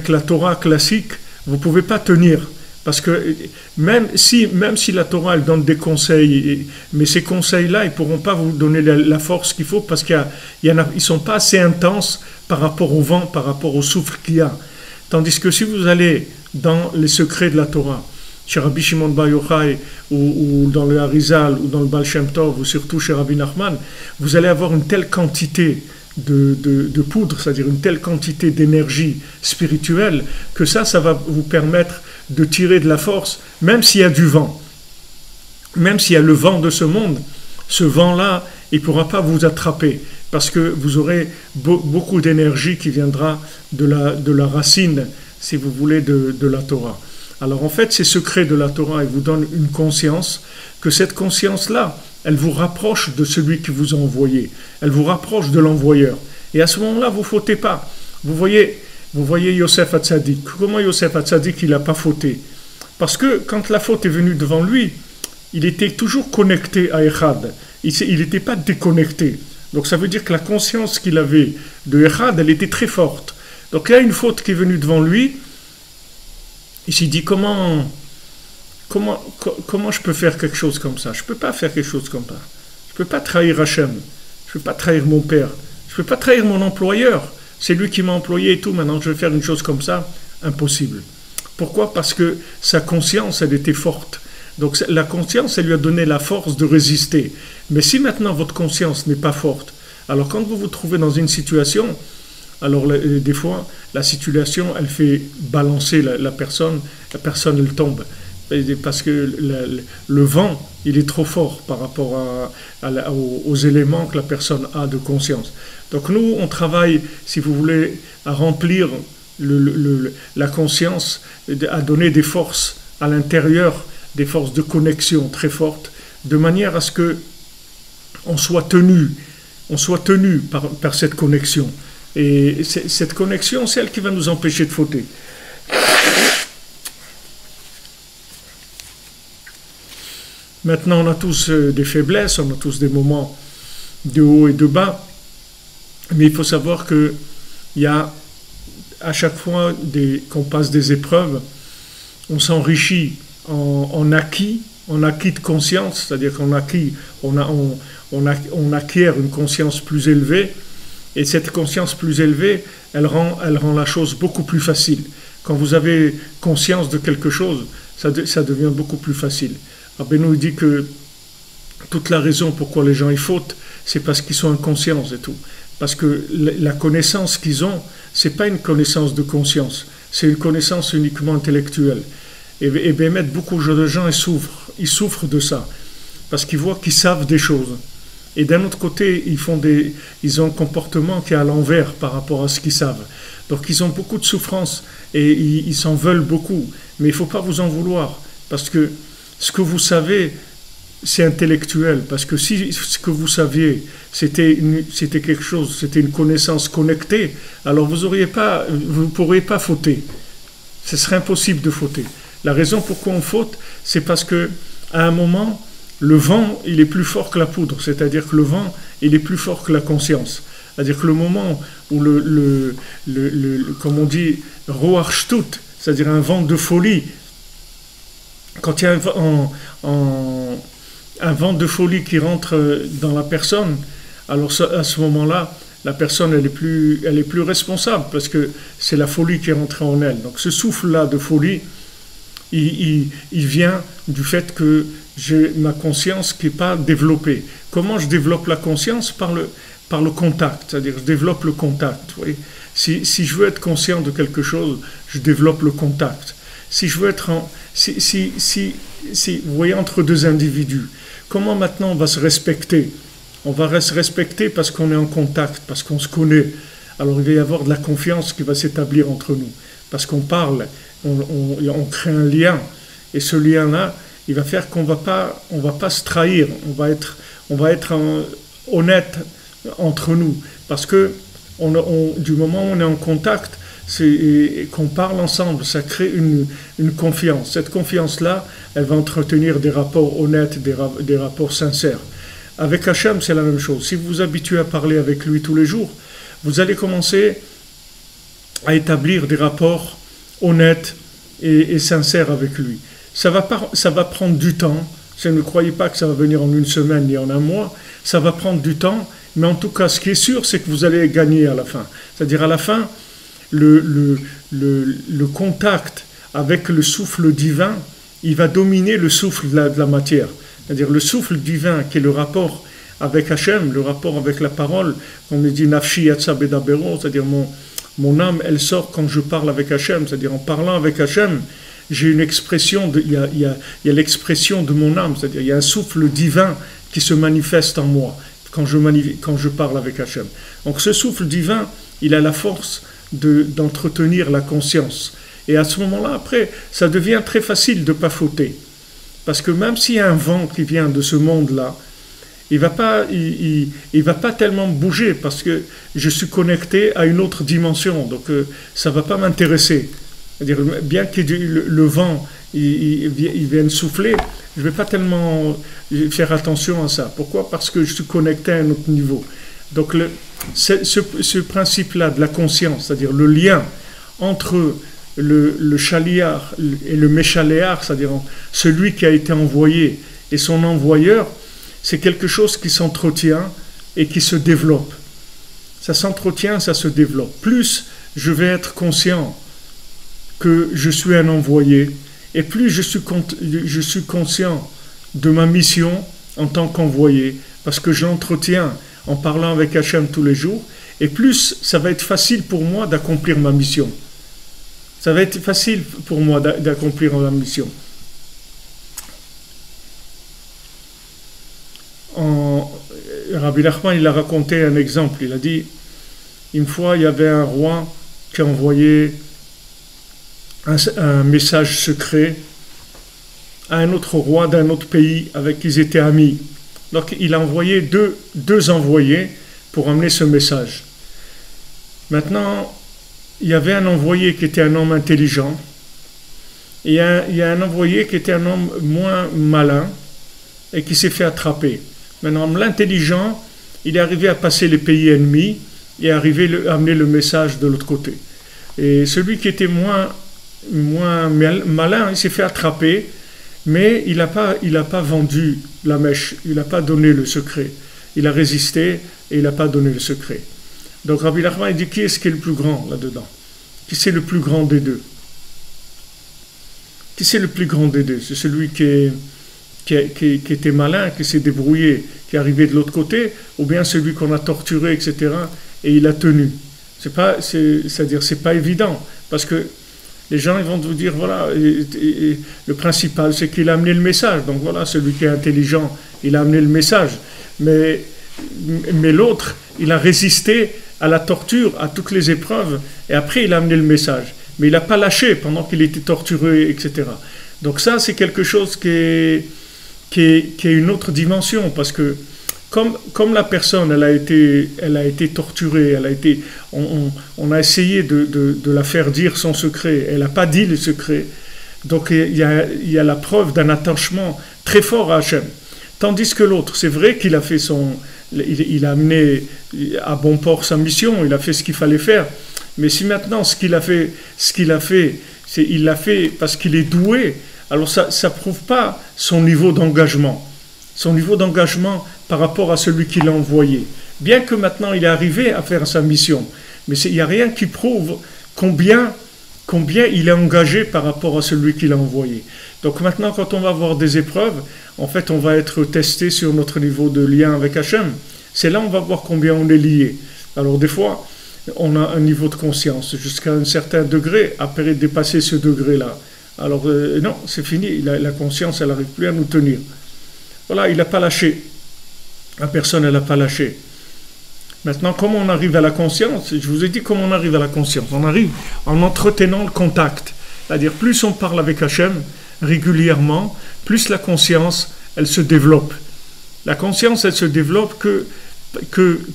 la Torah classique, vous ne pouvez pas tenir. Parce que même si la Torah elle donne des conseils, mais ces conseils-là, ils ne pourront pas vous donner la force qu'il faut, parce qu'ils ne sont pas assez intenses par rapport au vent, par rapport au souffle qu'il y a. Tandis que si vous allez dans les secrets de la Torah, chez Rabbi Shimon Bar Yochai, ou dans le Harizal, ou dans le Baal Shem Tov, ou surtout chez Rabbi Nachman, vous allez avoir une telle quantité de poudre, c'est-à-dire une telle quantité d'énergie spirituelle, que ça va vous permettre de tirer de la force, même s'il y a du vent. Même s'il y a le vent de ce monde, ce vent-là, il ne pourra pas vous attraper, parce que vous aurez beaucoup d'énergie qui viendra de la racine, si vous voulez, de la Torah. Alors en fait, ces secrets de la Torah, ils vous donnent une conscience, que cette conscience-là, elle vous rapproche de celui qui vous a envoyé. Elle vous rapproche de l'envoyeur. Et à ce moment-là, vous ne fautez pas. Vous voyez Yosef Hatzadik. Comment Yosef Hatzadik, il n'a pas fauté? Parce que quand la faute est venue devant lui, il était toujours connecté à Echad. Il n'était pas déconnecté. Donc ça veut dire que la conscience qu'il avait de Echad, elle était très forte. Donc il y a une faute qui est venue devant lui. Il s'est dit, comment je peux faire quelque chose comme ça? Je ne peux pas faire quelque chose comme ça. Je ne peux pas trahir Hachem. Je ne peux pas trahir mon père. Je ne peux pas trahir mon employeur. C'est lui qui m'a employé et tout. Maintenant, je vais faire une chose comme ça. Impossible. Pourquoi? Parce que sa conscience, elle était forte. Donc la conscience, elle lui a donné la force de résister. Mais si maintenant votre conscience n'est pas forte, alors quand vous vous trouvez dans une situation, alors des fois, la situation, elle fait balancer la personne elle tombe. Parce que le vent, il est trop fort par rapport aux éléments que la personne a de conscience. Donc nous, on travaille, si vous voulez, à remplir la conscience, à donner des forces à l'intérieur, des forces de connexion très fortes, de manière à ce que on soit tenu par cette connexion. Et cette connexion, c'est elle qui va nous empêcher de fauter. Maintenant, on a tous des faiblesses, on a tous des moments de haut et de bas, mais il faut savoir qu'il y a à chaque fois qu'on passe des épreuves, on s'enrichit en acquis de conscience, c'est-à-dire on acquiert une conscience plus élevée, et cette conscience plus élevée, elle rend la chose beaucoup plus facile. Quand vous avez conscience de quelque chose, ça devient beaucoup plus facile. Rabbeinu dit que toute la raison pourquoi les gens y fautent, c'est parce qu'ils sont inconscients et tout. Parce que la connaissance qu'ils ont, c'est pas une connaissance de conscience, c'est une connaissance uniquement intellectuelle. Et bien, beaucoup de gens ils souffrent de ça, parce qu'ils voient qu'ils savent des choses. Et d'un autre côté, ils ont un comportement qui est à l'envers par rapport à ce qu'ils savent. Donc ils ont beaucoup de souffrance et ils s'en veulent beaucoup. Mais il ne faut pas vous en vouloir, parce que ce que vous savez, c'est intellectuel. Parce que si ce que vous saviez, c'était quelque chose, c'était une connaissance connectée, alors vous ne pourriez pas fauter. Ce serait impossible de fauter. La raison pourquoi on faute, c'est parce que à un moment, le vent, il est plus fort que la poudre. C'est-à-dire que le vent, il est plus fort que la conscience. C'est-à-dire que le moment où comme on dit, Roarshtut, c'est-à-dire un vent de folie, quand il y a un vent de folie qui rentre dans la personne, alors à ce moment-là, la personne, elle est plus responsable, parce que c'est la folie qui est rentrée en elle. Donc ce souffle-là de folie, il vient du fait que j'ai ma conscience qui n'est pas développée. Comment je développe la conscience? Par le contact, c'est-à-dire je développe le contact. Vous voyez, si je veux être conscient de quelque chose, je développe le contact. Si je veux être vous voyez, entre deux individus, comment maintenant on va se respecter? On va se respecter parce qu'on est en contact, parce qu'on se connaît. Alors il va y avoir de la confiance qui va s'établir entre nous, parce qu'on parle, on crée un lien, et ce lien-là, il va faire qu'on va pas se trahir, on va être honnête entre nous, parce que du moment où on est en contact, et qu'on parle ensemble, ça crée une confiance. Cette confiance-là, elle va entretenir des rapports honnêtes, des rapports sincères. Avec Hachem, c'est la même chose. Si vous vous habituez à parler avec lui tous les jours, vous allez commencer à établir des rapports honnêtes et sincères avec lui. Ça va prendre du temps. Ne croyez pas que ça va venir en une semaine ni en un mois. Ça va prendre du temps, mais en tout cas, ce qui est sûr, c'est que vous allez gagner à la fin. C'est-à-dire à la fin, le contact avec le souffle divin, il va dominer le souffle de la matière. C'est-à-dire le souffle divin qui est le rapport avec Hachem, le rapport avec la parole, on dit Nafshi Yatsa Bedabero, c'est-à-dire mon âme, elle sort quand je parle avec Hachem, c'est-à-dire en parlant avec Hachem, j'ai une expression, il y a l'expression de mon âme, c'est-à-dire il y a un souffle divin qui se manifeste en moi quand je parle avec Hachem. Donc ce souffle divin, il a la force d'entretenir la conscience. Et à ce moment-là, après, ça devient très facile de ne pas fauter. Parce que même s'il y a un vent qui vient de ce monde-là, il va pas tellement bouger parce que je suis connecté à une autre dimension. Donc ça ne va pas m'intéresser. C'est-à-dire, bien que le vent il vienne souffler, je ne vais pas tellement faire attention à ça. Pourquoi? Parce que je suis connecté à un autre niveau. Donc ce principe-là de la conscience, c'est-à-dire le lien entre le chaliar et le méchaléar, c'est-à-dire celui qui a été envoyé et son envoyeur, c'est quelque chose qui s'entretient et qui se développe. Ça s'entretient, ça se développe. Plus je vais être conscient que je suis un envoyé, et plus je suis conscient de ma mission en tant qu'envoyé, parce que je l'entretiens en parlant avec Hachem tous les jours, et plus ça va être facile pour moi d'accomplir ma mission. Ça va être facile pour moi d'accomplir ma mission. Rabbi Nachman, il a raconté un exemple. Il a dit, une fois, il y avait un roi qui a envoyé un message secret à un autre roi d'un autre pays avec qui ils étaient amis. Donc, il a envoyé deux envoyés pour amener ce message. Maintenant, il y avait un envoyé qui était un homme intelligent et il y a un envoyé qui était un homme moins malin et qui s'est fait attraper. Maintenant, l'intelligent, il est arrivé à passer les pays ennemis et à amener le message de l'autre côté. Et celui qui était moins malin, il s'est fait attraper, mais il n'a pas vendu la mèche, il n'a pas donné le secret. Il a résisté et il n'a pas donné le secret. Donc Rabbi Nachman dit, qui est-ce qui est le plus grand là-dedans? Qui c'est le plus grand des deux? Qui c'est le plus grand des deux? C'est celui qui était malin, qui s'est débrouillé, qui est arrivé de l'autre côté, ou bien celui qu'on a torturé, etc., et il a tenu. C'est-à-dire, c'est pas évident, parce que les gens ils vont vous dire, voilà, et le principal, c'est qu'il a amené le message. Donc voilà, celui qui est intelligent, il a amené le message. Mais l'autre, il a résisté à la torture, à toutes les épreuves, et après il a amené le message. Mais il n'a pas lâché pendant qu'il était torturé, etc. Donc ça, c'est quelque chose qui est une autre dimension, parce que comme la personne, elle a été torturée, on a essayé de la faire dire son secret, elle n'a pas dit le secret, donc il y a la preuve d'un attachement très fort à Hachem. Tandis que l'autre, c'est vrai qu'il a fait il a amené à bon port sa mission, il a fait ce qu'il fallait faire, mais si maintenant il l'a fait parce qu'il est doué, alors ça ne prouve pas son niveau d'engagement. Son niveau d'engagement par rapport à celui qui l'a envoyé. Bien que maintenant il est arrivé à faire sa mission, mais il n'y a rien qui prouve combien il est engagé par rapport à celui qui l'a envoyé. Donc maintenant, quand on va avoir des épreuves, en fait, on va être testé sur notre niveau de lien avec Hachem. C'est là on va voir combien on est lié. Alors des fois, on a un niveau de conscience jusqu'à un certain degré, après dépasser ce degré-là. Alors non, c'est fini, la conscience, elle n'arrive plus à nous tenir. Voilà, il n'a pas lâché. La personne, elle n'a pas lâché. Maintenant, comment on arrive à la conscience? Je vous ai dit comment on arrive à la conscience. On arrive en entretenant le contact. C'est-à-dire, plus on parle avec Hachem régulièrement, plus la conscience, elle se développe. La conscience, elle se développe que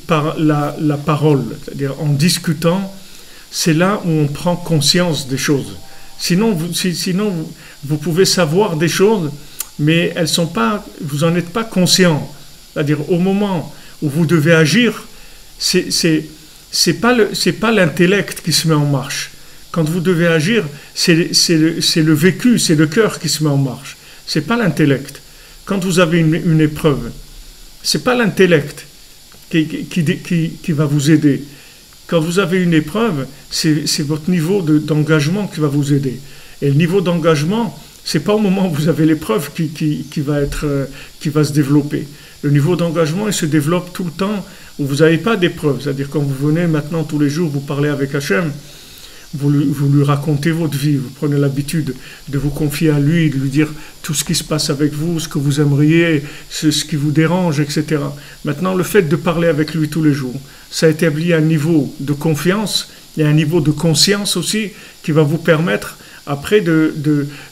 par la parole. C'est-à-dire, en discutant, c'est là où on prend conscience des choses. Sinon, vous pouvez savoir des choses, mais vous n'en êtes pas conscient. C'est-à-dire, au moment où vous devez agir, c'est pas l'intellect qui se met en marche. Quand vous devez agir, c'est le vécu, c'est le cœur qui se met en marche. C'est pas l'intellect. Quand vous avez une épreuve, c'est pas l'intellect qui va vous aider. Quand vous avez une épreuve, c'est votre niveau d'engagement qui va vous aider. Et le niveau d'engagement, c'est pas au moment où vous avez l'épreuve qui va se développer. Le niveau d'engagement, il se développe tout le temps où vous n'avez pas d'épreuve. C'est-à-dire quand vous venez maintenant tous les jours, vous parlez avec Hachem, vous lui racontez votre vie, vous prenez l'habitude de vous confier à lui, de lui dire tout ce qui se passe avec vous, ce que vous aimeriez, ce qui vous dérange, etc. Maintenant, le fait de parler avec lui tous les jours, ça établit un niveau de confiance et un niveau de conscience aussi qui va vous permettre après de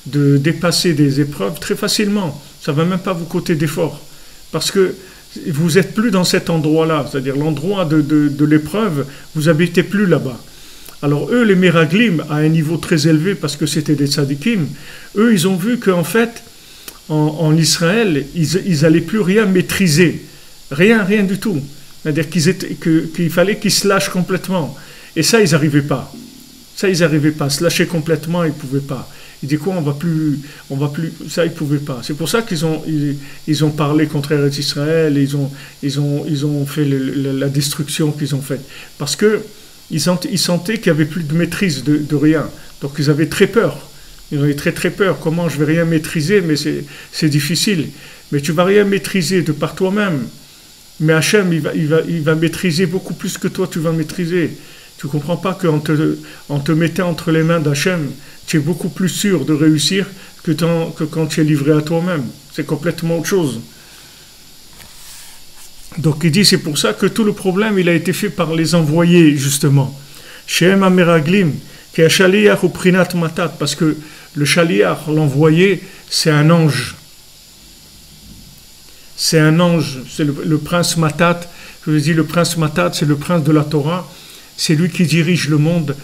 dépasser des épreuves très facilement. Ça ne va même pas vous coûter d'effort. Parce que vous n'êtes plus dans cet endroit-là, c'est-à-dire l'endroit de l'épreuve, vous n'habitez plus là-bas. Alors eux, les Meraglim, à un niveau très élevé, parce que c'était des tzadikim, eux, ils ont vu qu'en fait, en Israël, ils n'allaient plus rien maîtriser. Rien du tout. C'est-à-dire qu'il fallait qu'ils se lâchent complètement. Et ça, ils n'arrivaient pas. Se lâcher complètement, ils ne pouvaient pas. Ils disaient quoi, on va plus, ça ils ne pouvaient pas. C'est pour ça qu'ils ont parlé contre Eretz Israël, ils ont fait la destruction qu'ils ont faite. Parce qu'ils sentaient qu'il n'y avait plus de maîtrise de rien. Donc ils avaient très peur. Ils avaient très très peur. Comment je vais rien maîtriser, mais c'est difficile. Mais tu vas rien maîtriser de par toi-même. Mais Hachem, il va maîtriser beaucoup plus que toi, tu vas maîtriser. Tu ne comprends pas qu'en te mettant entre les mains d'Hachem, tu es beaucoup plus sûr de réussir que quand tu es livré à toi-même. C'est complètement autre chose. Donc il dit, c'est pour ça que tout le problème, il a été fait par les envoyés, justement. Shem Ameraglim, qui est Shaliach ou Prinat Matat, parce que le Shaliach, l'envoyé, c'est un ange. C'est un ange, c'est le prince Matat. Je vous dis, le prince Matat, c'est le prince de la Torah. C'est lui qui dirige le monde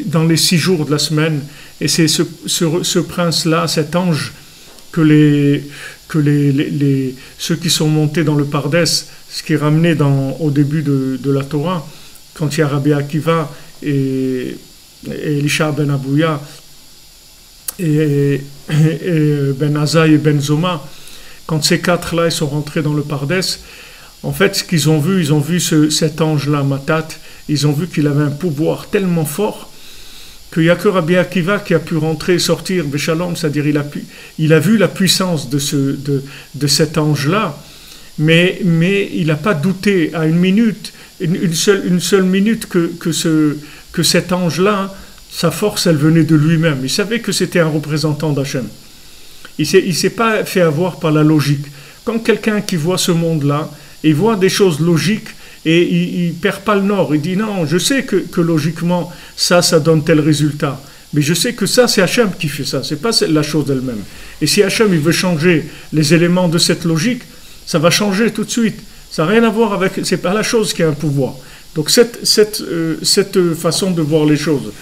dans les 6 jours de la semaine. Et c'est ce prince-là, cet ange, que ceux qui sont montés dans le Pardès, ce qui est ramené au début de la Torah, quand il y a Rabbi Akiva et Elisha ben Abouya et Ben Azaï et Ben Zoma, quand ces 4-là ils sont rentrés dans le Pardès, en fait ce qu'ils ont vu, cet ange-là, Matat, ils ont vu qu'il avait un pouvoir tellement fort qu'il n'y a que Rabbi Akiva qui a pu rentrer et sortir Béchalom, c'est-à-dire il a vu la puissance de cet ange-là, mais il n'a pas douté à une seule minute que cet ange-là, sa force, elle venait de lui-même. Il savait que c'était un représentant d'Hachem. Il ne s'est pas fait avoir par la logique. Quand quelqu'un qui voit ce monde-là, il voit des choses logiques, et il ne perd pas le nord. Il dit non, je sais que logiquement, ça donne tel résultat. Mais je sais que ça, c'est Hachem qui fait ça. Ce n'est pas la chose elle-même. Et si Hachem il veut changer les éléments de cette logique, ça va changer tout de suite. Ça n'a rien à voir avec... Ce n'est pas la chose qui a un pouvoir. Donc cette façon de voir les choses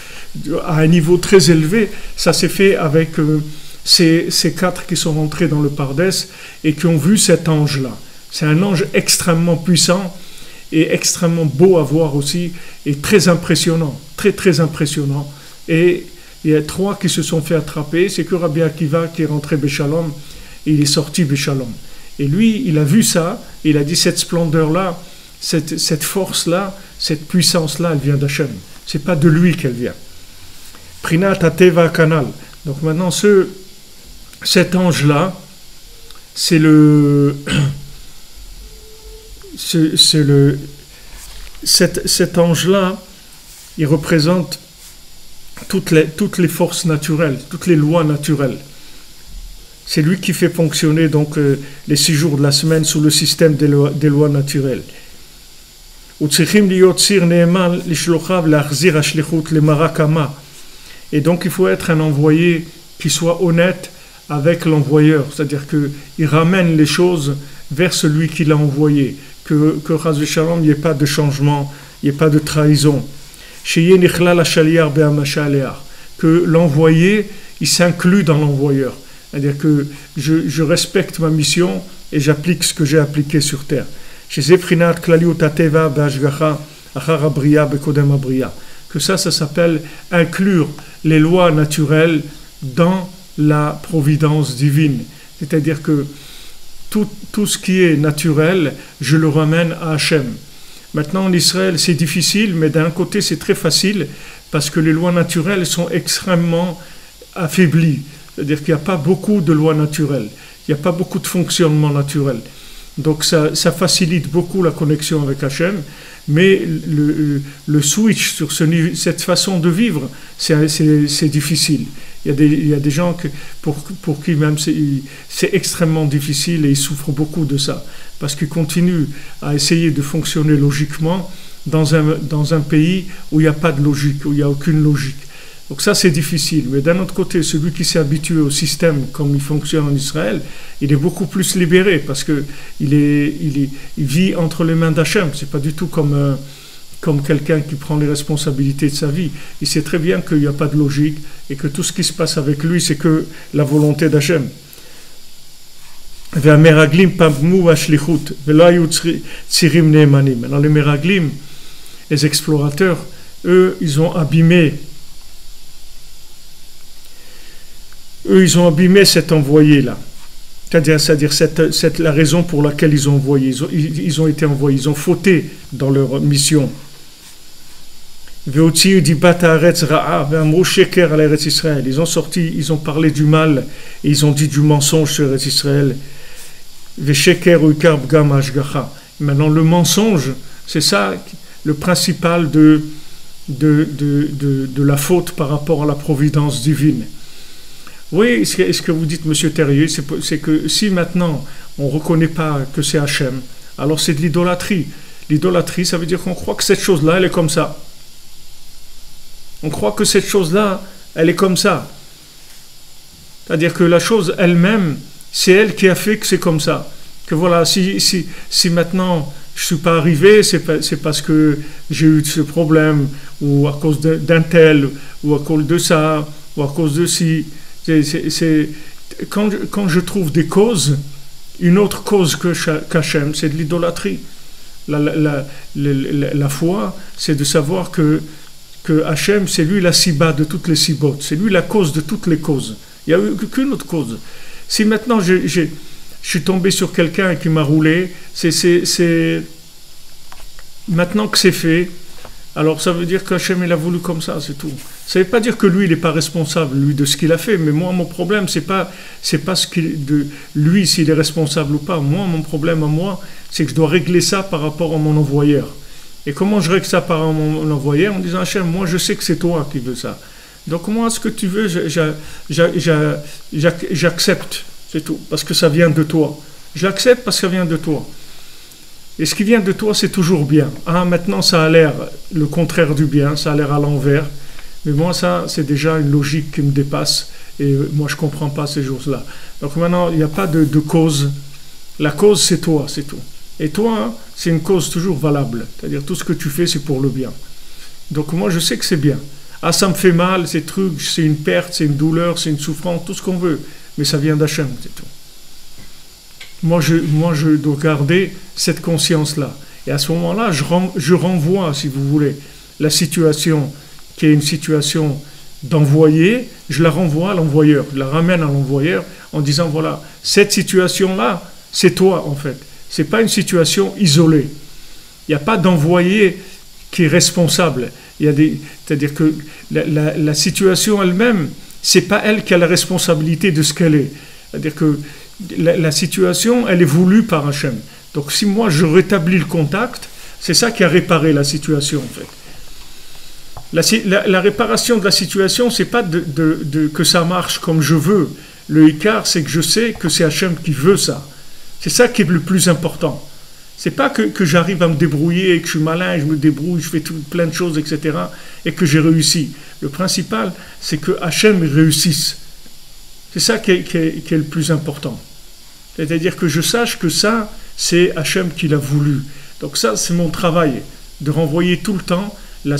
à un niveau très élevé, ça s'est fait avec ces 4 qui sont rentrés dans le Pardès et qui ont vu cet ange-là. C'est un ange extrêmement puissant et extrêmement beau à voir aussi, et très impressionnant, très très impressionnant. Et il y a 3 qui se sont fait attraper, c'est que Rabbi Akiva qui est rentré Béchalom, et il est sorti Béchalom. Et lui, il a vu ça, et il a dit cette splendeur-là, cette force-là, cette puissance-là, elle vient d'Hachem. C'est pas de lui qu'elle vient. Prinat Ateva Kanal. Donc maintenant, cet ange-là, c'est cet ange-là, il représente toutes les forces naturelles, toutes les lois naturelles. C'est lui qui fait fonctionner donc les 6 jours de la semaine sous le système des lois naturelles. Et donc il faut être un envoyé qui soit honnête avec l'envoyeur, c'est-à-dire qu'il ramène les choses vers celui qui l'a envoyé, que Chas v'Shalom, il n'y ait pas de changement, il n'y ait pas de trahison. Que l'envoyé, il s'inclut dans l'envoyeur. C'est-à-dire que je respecte ma mission et j'applique ce que j'ai appliqué sur terre. Que ça s'appelle inclure les lois naturelles dans la providence divine. C'est-à-dire que tout ce qui est naturel, je le ramène à Hachem. Maintenant, en Israël, c'est difficile, mais d'un côté, c'est très facile, parce que les lois naturelles sont extrêmement affaiblies. C'est-à-dire qu'il n'y a pas beaucoup de lois naturelles, il n'y a pas beaucoup de fonctionnement naturel. Donc ça facilite beaucoup la connexion avec Hachem, mais le switch sur cette façon de vivre, c'est difficile. Il y a des gens pour qui même c'est extrêmement difficile et ils souffrent beaucoup de ça, parce qu'ils continuent à essayer de fonctionner logiquement dans un pays où il n'y a pas de logique, où il n'y a aucune logique. Donc ça c'est difficile, mais d'un autre côté, celui qui s'est habitué au système comme il fonctionne en Israël, il est beaucoup plus libéré parce que il vit entre les mains d'Hachem. C'est pas du tout comme quelqu'un qui prend les responsabilités de sa vie. Il sait très bien qu'il n'y a pas de logique et que tout ce qui se passe avec lui, c'est que la volonté d'Hachem. Alors les Meraglim, les explorateurs, eux, ils ont abîmé cet envoyé-là. C'est-à-dire la raison pour laquelle ils ont été envoyés. Ils ont fauté dans leur mission. Ve'otziu dibat haaretz ra'a ve'amru sheker al Eretz Israël. Ils ont sorti, ils ont parlé du mal et ils ont dit du mensonge sur Eretz Israël. Ve'sheker u'ikar b'gam hashgacha. Maintenant, le mensonge, c'est ça le principal de la faute par rapport à la providence divine. Oui, ce que vous dites, Monsieur Terrier, c'est que si maintenant on ne reconnaît pas que c'est Hachem, alors c'est de l'idolâtrie. L'idolâtrie, ça veut dire qu'on croit que cette chose-là, elle est comme ça. On croit que cette chose-là, elle est comme ça. C'est-à-dire que la chose elle-même, c'est elle qui a fait que c'est comme ça. Que voilà, si maintenant je ne suis pas arrivé, c'est parce que j'ai eu ce problème, ou à cause d'un tel, ou à cause de ça, ou à cause de ci. Quand je trouve des causes, une autre cause qu'Hachem, c'est de l'idolâtrie. La foi, c'est de savoir que Hachem, c'est lui la siba de toutes les sibotes, c'est lui la cause de toutes les causes. Il n'y a qu'une autre cause. Si maintenant je suis tombé sur quelqu'un qui m'a roulé, c'est maintenant que c'est fait, alors ça veut dire qu'Hachem il a voulu comme ça, c'est tout. Ça ne veut pas dire que lui il n'est pas responsable lui de ce qu'il a fait, mais moi mon problème c'est pas lui s'il est responsable ou pas. Moi mon problème à moi c'est que je dois régler ça par rapport à mon envoyeur. Et comment je règle ça par rapport à mon envoyeur en disant Hachem, moi je sais que c'est toi qui veux ça. Donc moi ce que tu veux j'accepte, c'est tout, parce que ça vient de toi. Je l'accepte parce que ça vient de toi. Et ce qui vient de toi, c'est toujours bien. Ah, maintenant, ça a l'air le contraire du bien, ça a l'air à l'envers. Mais moi, ça, c'est déjà une logique qui me dépasse. Et moi, je ne comprends pas ces choses-là. Donc maintenant, il n'y a pas de cause. La cause, c'est toi, c'est tout. Et toi, c'est une cause toujours valable. C'est-à-dire, tout ce que tu fais, c'est pour le bien. Donc moi, je sais que c'est bien. Ah, ça me fait mal, ces trucs, c'est une perte, c'est une douleur, c'est une souffrance, tout ce qu'on veut. Mais ça vient d'Hachem, c'est tout. Moi, je dois garder cette conscience-là. Et à ce moment-là, je renvoie, si vous voulez, la situation qui est une situation d'envoyé, je la renvoie à l'envoyeur. Je la ramène à l'envoyeur en disant, voilà, cette situation-là, c'est toi, en fait. Ce n'est pas une situation isolée. Il n'y a pas d'envoyé qui est responsable. C'est-à-dire que la situation elle-même, ce n'est pas elle qui a la responsabilité de ce qu'elle est. C'est-à-dire que la situation, elle est voulue par Hachem. Donc si moi je rétablis le contact, c'est ça qui a réparé la situation en fait. La réparation de la situation, c'est pas que ça marche comme je veux. Le écart, c'est que je sais que c'est Hachem qui veut ça. C'est ça qui est le plus important. C'est pas que j'arrive à me débrouiller, que je suis malin, je me débrouille, je fais plein de choses, etc. et que j'ai réussi. Le principal, c'est que Hachem réussisse. C'est ça qui est le plus important. C'est-à-dire que je sache que ça, c'est Hachem qui l'a voulu. Donc ça, c'est mon travail, de renvoyer tout le temps la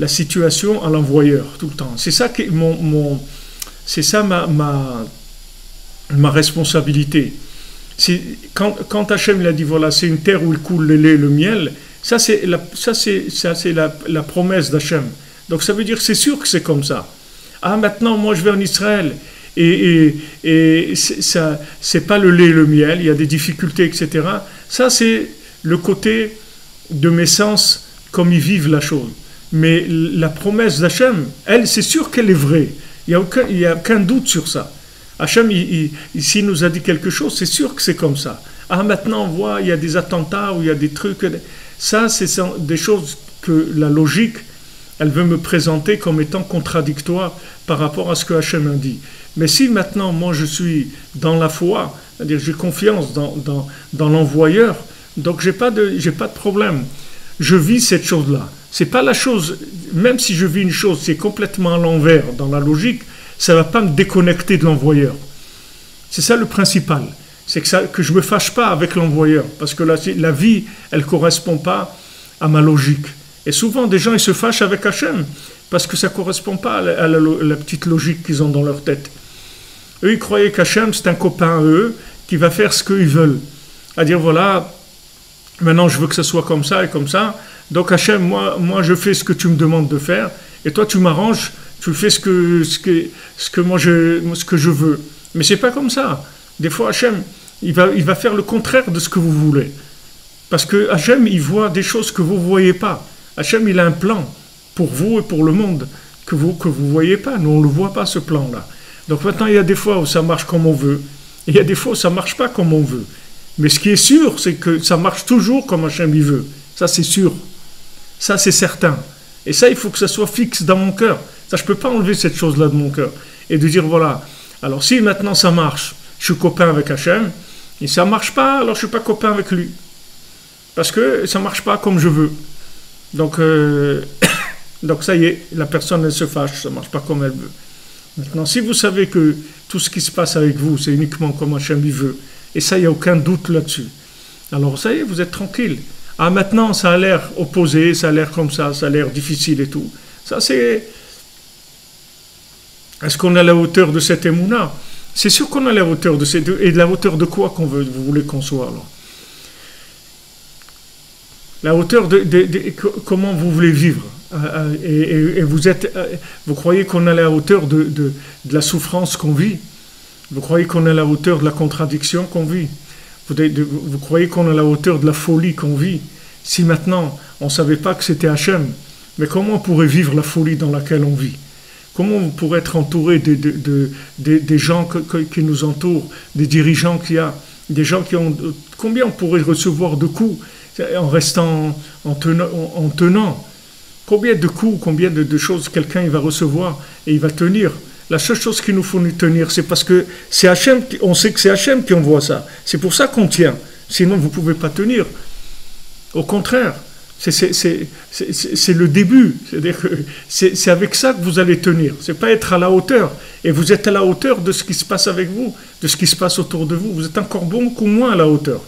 situation à l'envoyeur, tout le temps. C'est ça, c'est ça ma responsabilité. Quand Hachem l'a dit, voilà, c'est une terre où il coule le lait et le miel, ça c'est la promesse d'Hachem. Donc ça veut dire, c'est sûr que c'est comme ça. Ah, maintenant, moi, je vais en Israël, et ça, c'est pas le lait et le miel, il y a des difficultés, etc. Ça, c'est le côté de mes sens, comme ils vivent la chose. Mais la promesse d'Hachem, elle, c'est sûr qu'elle est vraie. Il n'y a aucun doute sur ça. Hachem, s'il nous a dit quelque chose, c'est sûr que c'est comme ça. Ah, maintenant, on voit, il y a des attentats, ou il y a des trucs. Ça, c'est des choses que la logique, elle veut me présenter comme étant contradictoire par rapport à ce que Hachem a dit. Mais si maintenant, moi, je suis dans la foi, c'est-à-dire j'ai confiance dans l'envoyeur, donc j'ai pas de problème. Je vis cette chose-là. C'est pas la chose, même si je vis une chose, c'est complètement à l'envers dans la logique, ça va pas me déconnecter de l'envoyeur. C'est ça le principal. C'est que je me fâche pas avec l'envoyeur, parce que la vie, elle correspond pas à ma logique. Et souvent, des gens, ils se fâchent avec Hachem parce que ça ne correspond pas à la petite logique qu'ils ont dans leur tête. Eux, ils croyaient qu'Hachem, c'est un copain à eux qui va faire ce qu'ils veulent. À dire, voilà, maintenant, je veux que ça soit comme ça et comme ça. Donc, Hachem, moi, je fais ce que tu me demandes de faire. Et toi, tu m'arranges, tu fais ce que je veux. Mais ce n'est pas comme ça. Des fois, Hachem, il va faire le contraire de ce que vous voulez. Parce que Hachem, il voit des choses que vous ne voyez pas. Hachem, il a un plan pour vous et pour le monde que vous voyez pas. Nous, on ne le voit pas, ce plan-là. Donc maintenant, il y a des fois où ça marche comme on veut. Et il y a des fois où ça ne marche pas comme on veut. Mais ce qui est sûr, c'est que ça marche toujours comme Hachem il veut. Ça, c'est sûr. Ça, c'est certain. Et ça, il faut que ça soit fixe dans mon cœur. Ça, je ne peux pas enlever cette chose-là de mon cœur. Et de dire, voilà, alors si maintenant ça marche, je suis copain avec Hachem, et ça ne marche pas, alors je ne suis pas copain avec lui. Parce que ça ne marche pas comme je veux. Donc, donc ça y est, la personne, elle se fâche, ça ne marche pas comme elle veut. Maintenant, si vous savez que tout ce qui se passe avec vous, c'est uniquement comme Hachem il veut, et ça, il n'y a aucun doute là-dessus, alors ça y est, vous êtes tranquille. Ah, maintenant, ça a l'air opposé, ça a l'air comme ça a l'air difficile et tout. Ça, c'est... Est-ce qu'on est à la hauteur de cette émouna? C'est sûr qu'on est à la hauteur de ces deux. Et de la hauteur de quoi vous voulez qu'on soit, alors? La hauteur de comment vous voulez vivre. Et vous croyez qu'on est à la hauteur de la souffrance qu'on vit? Vous croyez qu'on est à la hauteur de la contradiction qu'on vit? Vous croyez qu'on est à la hauteur de la folie qu'on vit? Si maintenant, on ne savait pas que c'était Hachem, mais comment on pourrait vivre la folie dans laquelle on vit? Comment on pourrait être entouré des gens qui nous entourent, des dirigeants qu'il y a, des gens qui ont... Combien on pourrait recevoir de coups en restant, en tenant? Combien de coups, combien de choses quelqu'un il va recevoir et il va tenir? La seule chose qu'il nous faut nous tenir, c'est parce que c'est Hachem, on sait que c'est Hachem qui envoie ça. C'est pour ça qu'on tient. Sinon, vous ne pouvez pas tenir. Au contraire, c'est le début. C'est-à-dire que c'est avec ça que vous allez tenir. Ce n'est pas être à la hauteur. Et vous êtes à la hauteur de ce qui se passe avec vous, de ce qui se passe autour de vous. Vous êtes encore beaucoup moins à la hauteur.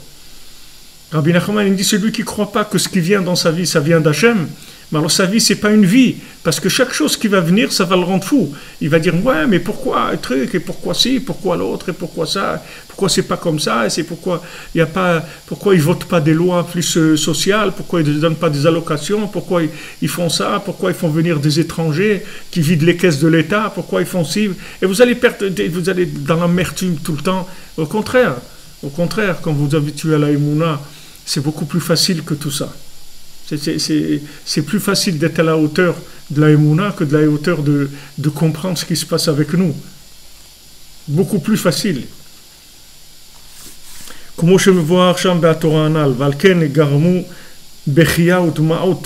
Rabbi Nachman, il dit, celui qui ne croit pas que ce qui vient dans sa vie, ça vient d'Hachem, mais alors sa vie, c'est pas une vie, parce que chaque chose qui va venir, ça va le rendre fou. Il va dire, ouais, mais pourquoi un truc, et pourquoi ci, pourquoi l'autre, et pourquoi ça, pourquoi c'est pas comme ça, et c'est pourquoi ils votent pas des lois plus sociales, pourquoi ils ne donnent pas des allocations, pourquoi ils font ça, pourquoi ils font venir des étrangers qui vident les caisses de l'État, pourquoi ils font ci, et vous allez dans l'amertume tout le temps. Au contraire, quand vous vous habituez à la Emouna, c'est beaucoup plus facile que tout ça. C'est plus facile d'être à la hauteur de la Emouna que de la hauteur de comprendre ce qui se passe avec nous. Beaucoup plus facile. Comme je me vois Arsham Be'atora Anal, Valken et Garmou, Bechia ou Tumaout.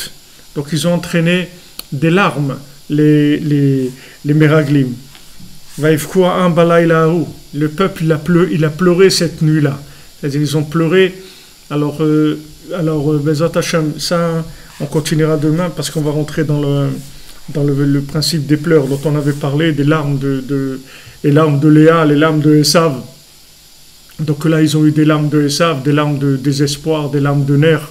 Donc ils ont entraîné des larmes, les Meraglim. Vaïfkoua Am Balaylahu. Le peuple, il a pleuré cette nuit-là. C'est-à-dire ils ont pleuré. Alors Bezat Hashem, ça, on continuera demain parce qu'on va rentrer dans le principe des pleurs dont on avait parlé, des larmes les larmes de Léa, les larmes de Esav. Donc là, ils ont eu des larmes de Esav, des larmes de désespoir, des larmes de nerfs,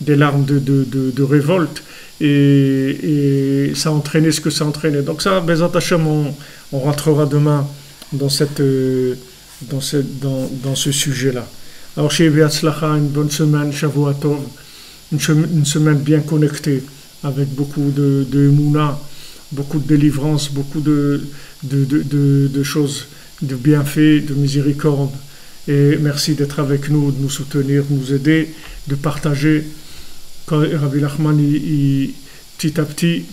des larmes de révolte. Et ça a entraîné ce que ça a entraîné. Donc ça, Bezat Hashem, on rentrera demain dans ce sujet-là. Alors, chez Be'atzlacha, une bonne semaine, Shavua Tov, une semaine bien connectée, avec beaucoup de Emouna, beaucoup de délivrance, beaucoup de choses, de bienfaits, de miséricorde. Et merci d'être avec nous, de nous soutenir, de nous aider, de partager. Quand Rabbi Nachman, petit à petit,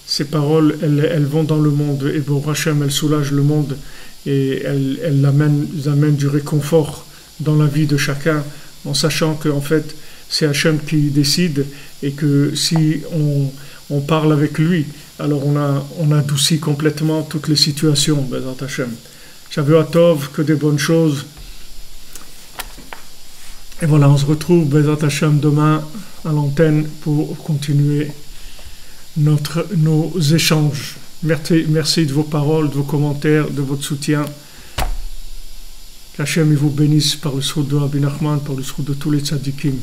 ces paroles, elles vont dans le monde, et pour Hachem, elles soulagent le monde, et elles amènent du réconfort dans la vie de chacun, en sachant qu'en fait, c'est Hachem qui décide et que si on parle avec lui, alors on adoucit complètement toutes les situations, Bezat Hachem. Shavua Tov, que des bonnes choses. Et voilà, on se retrouve, Bezat Hachem, demain à l'antenne pour continuer nos échanges. Merci de vos paroles, de vos commentaires, de votre soutien. Qu'Hachem vous bénisse par le sroud de Rabbi Nachman, par le sroud de tous les tzadikim.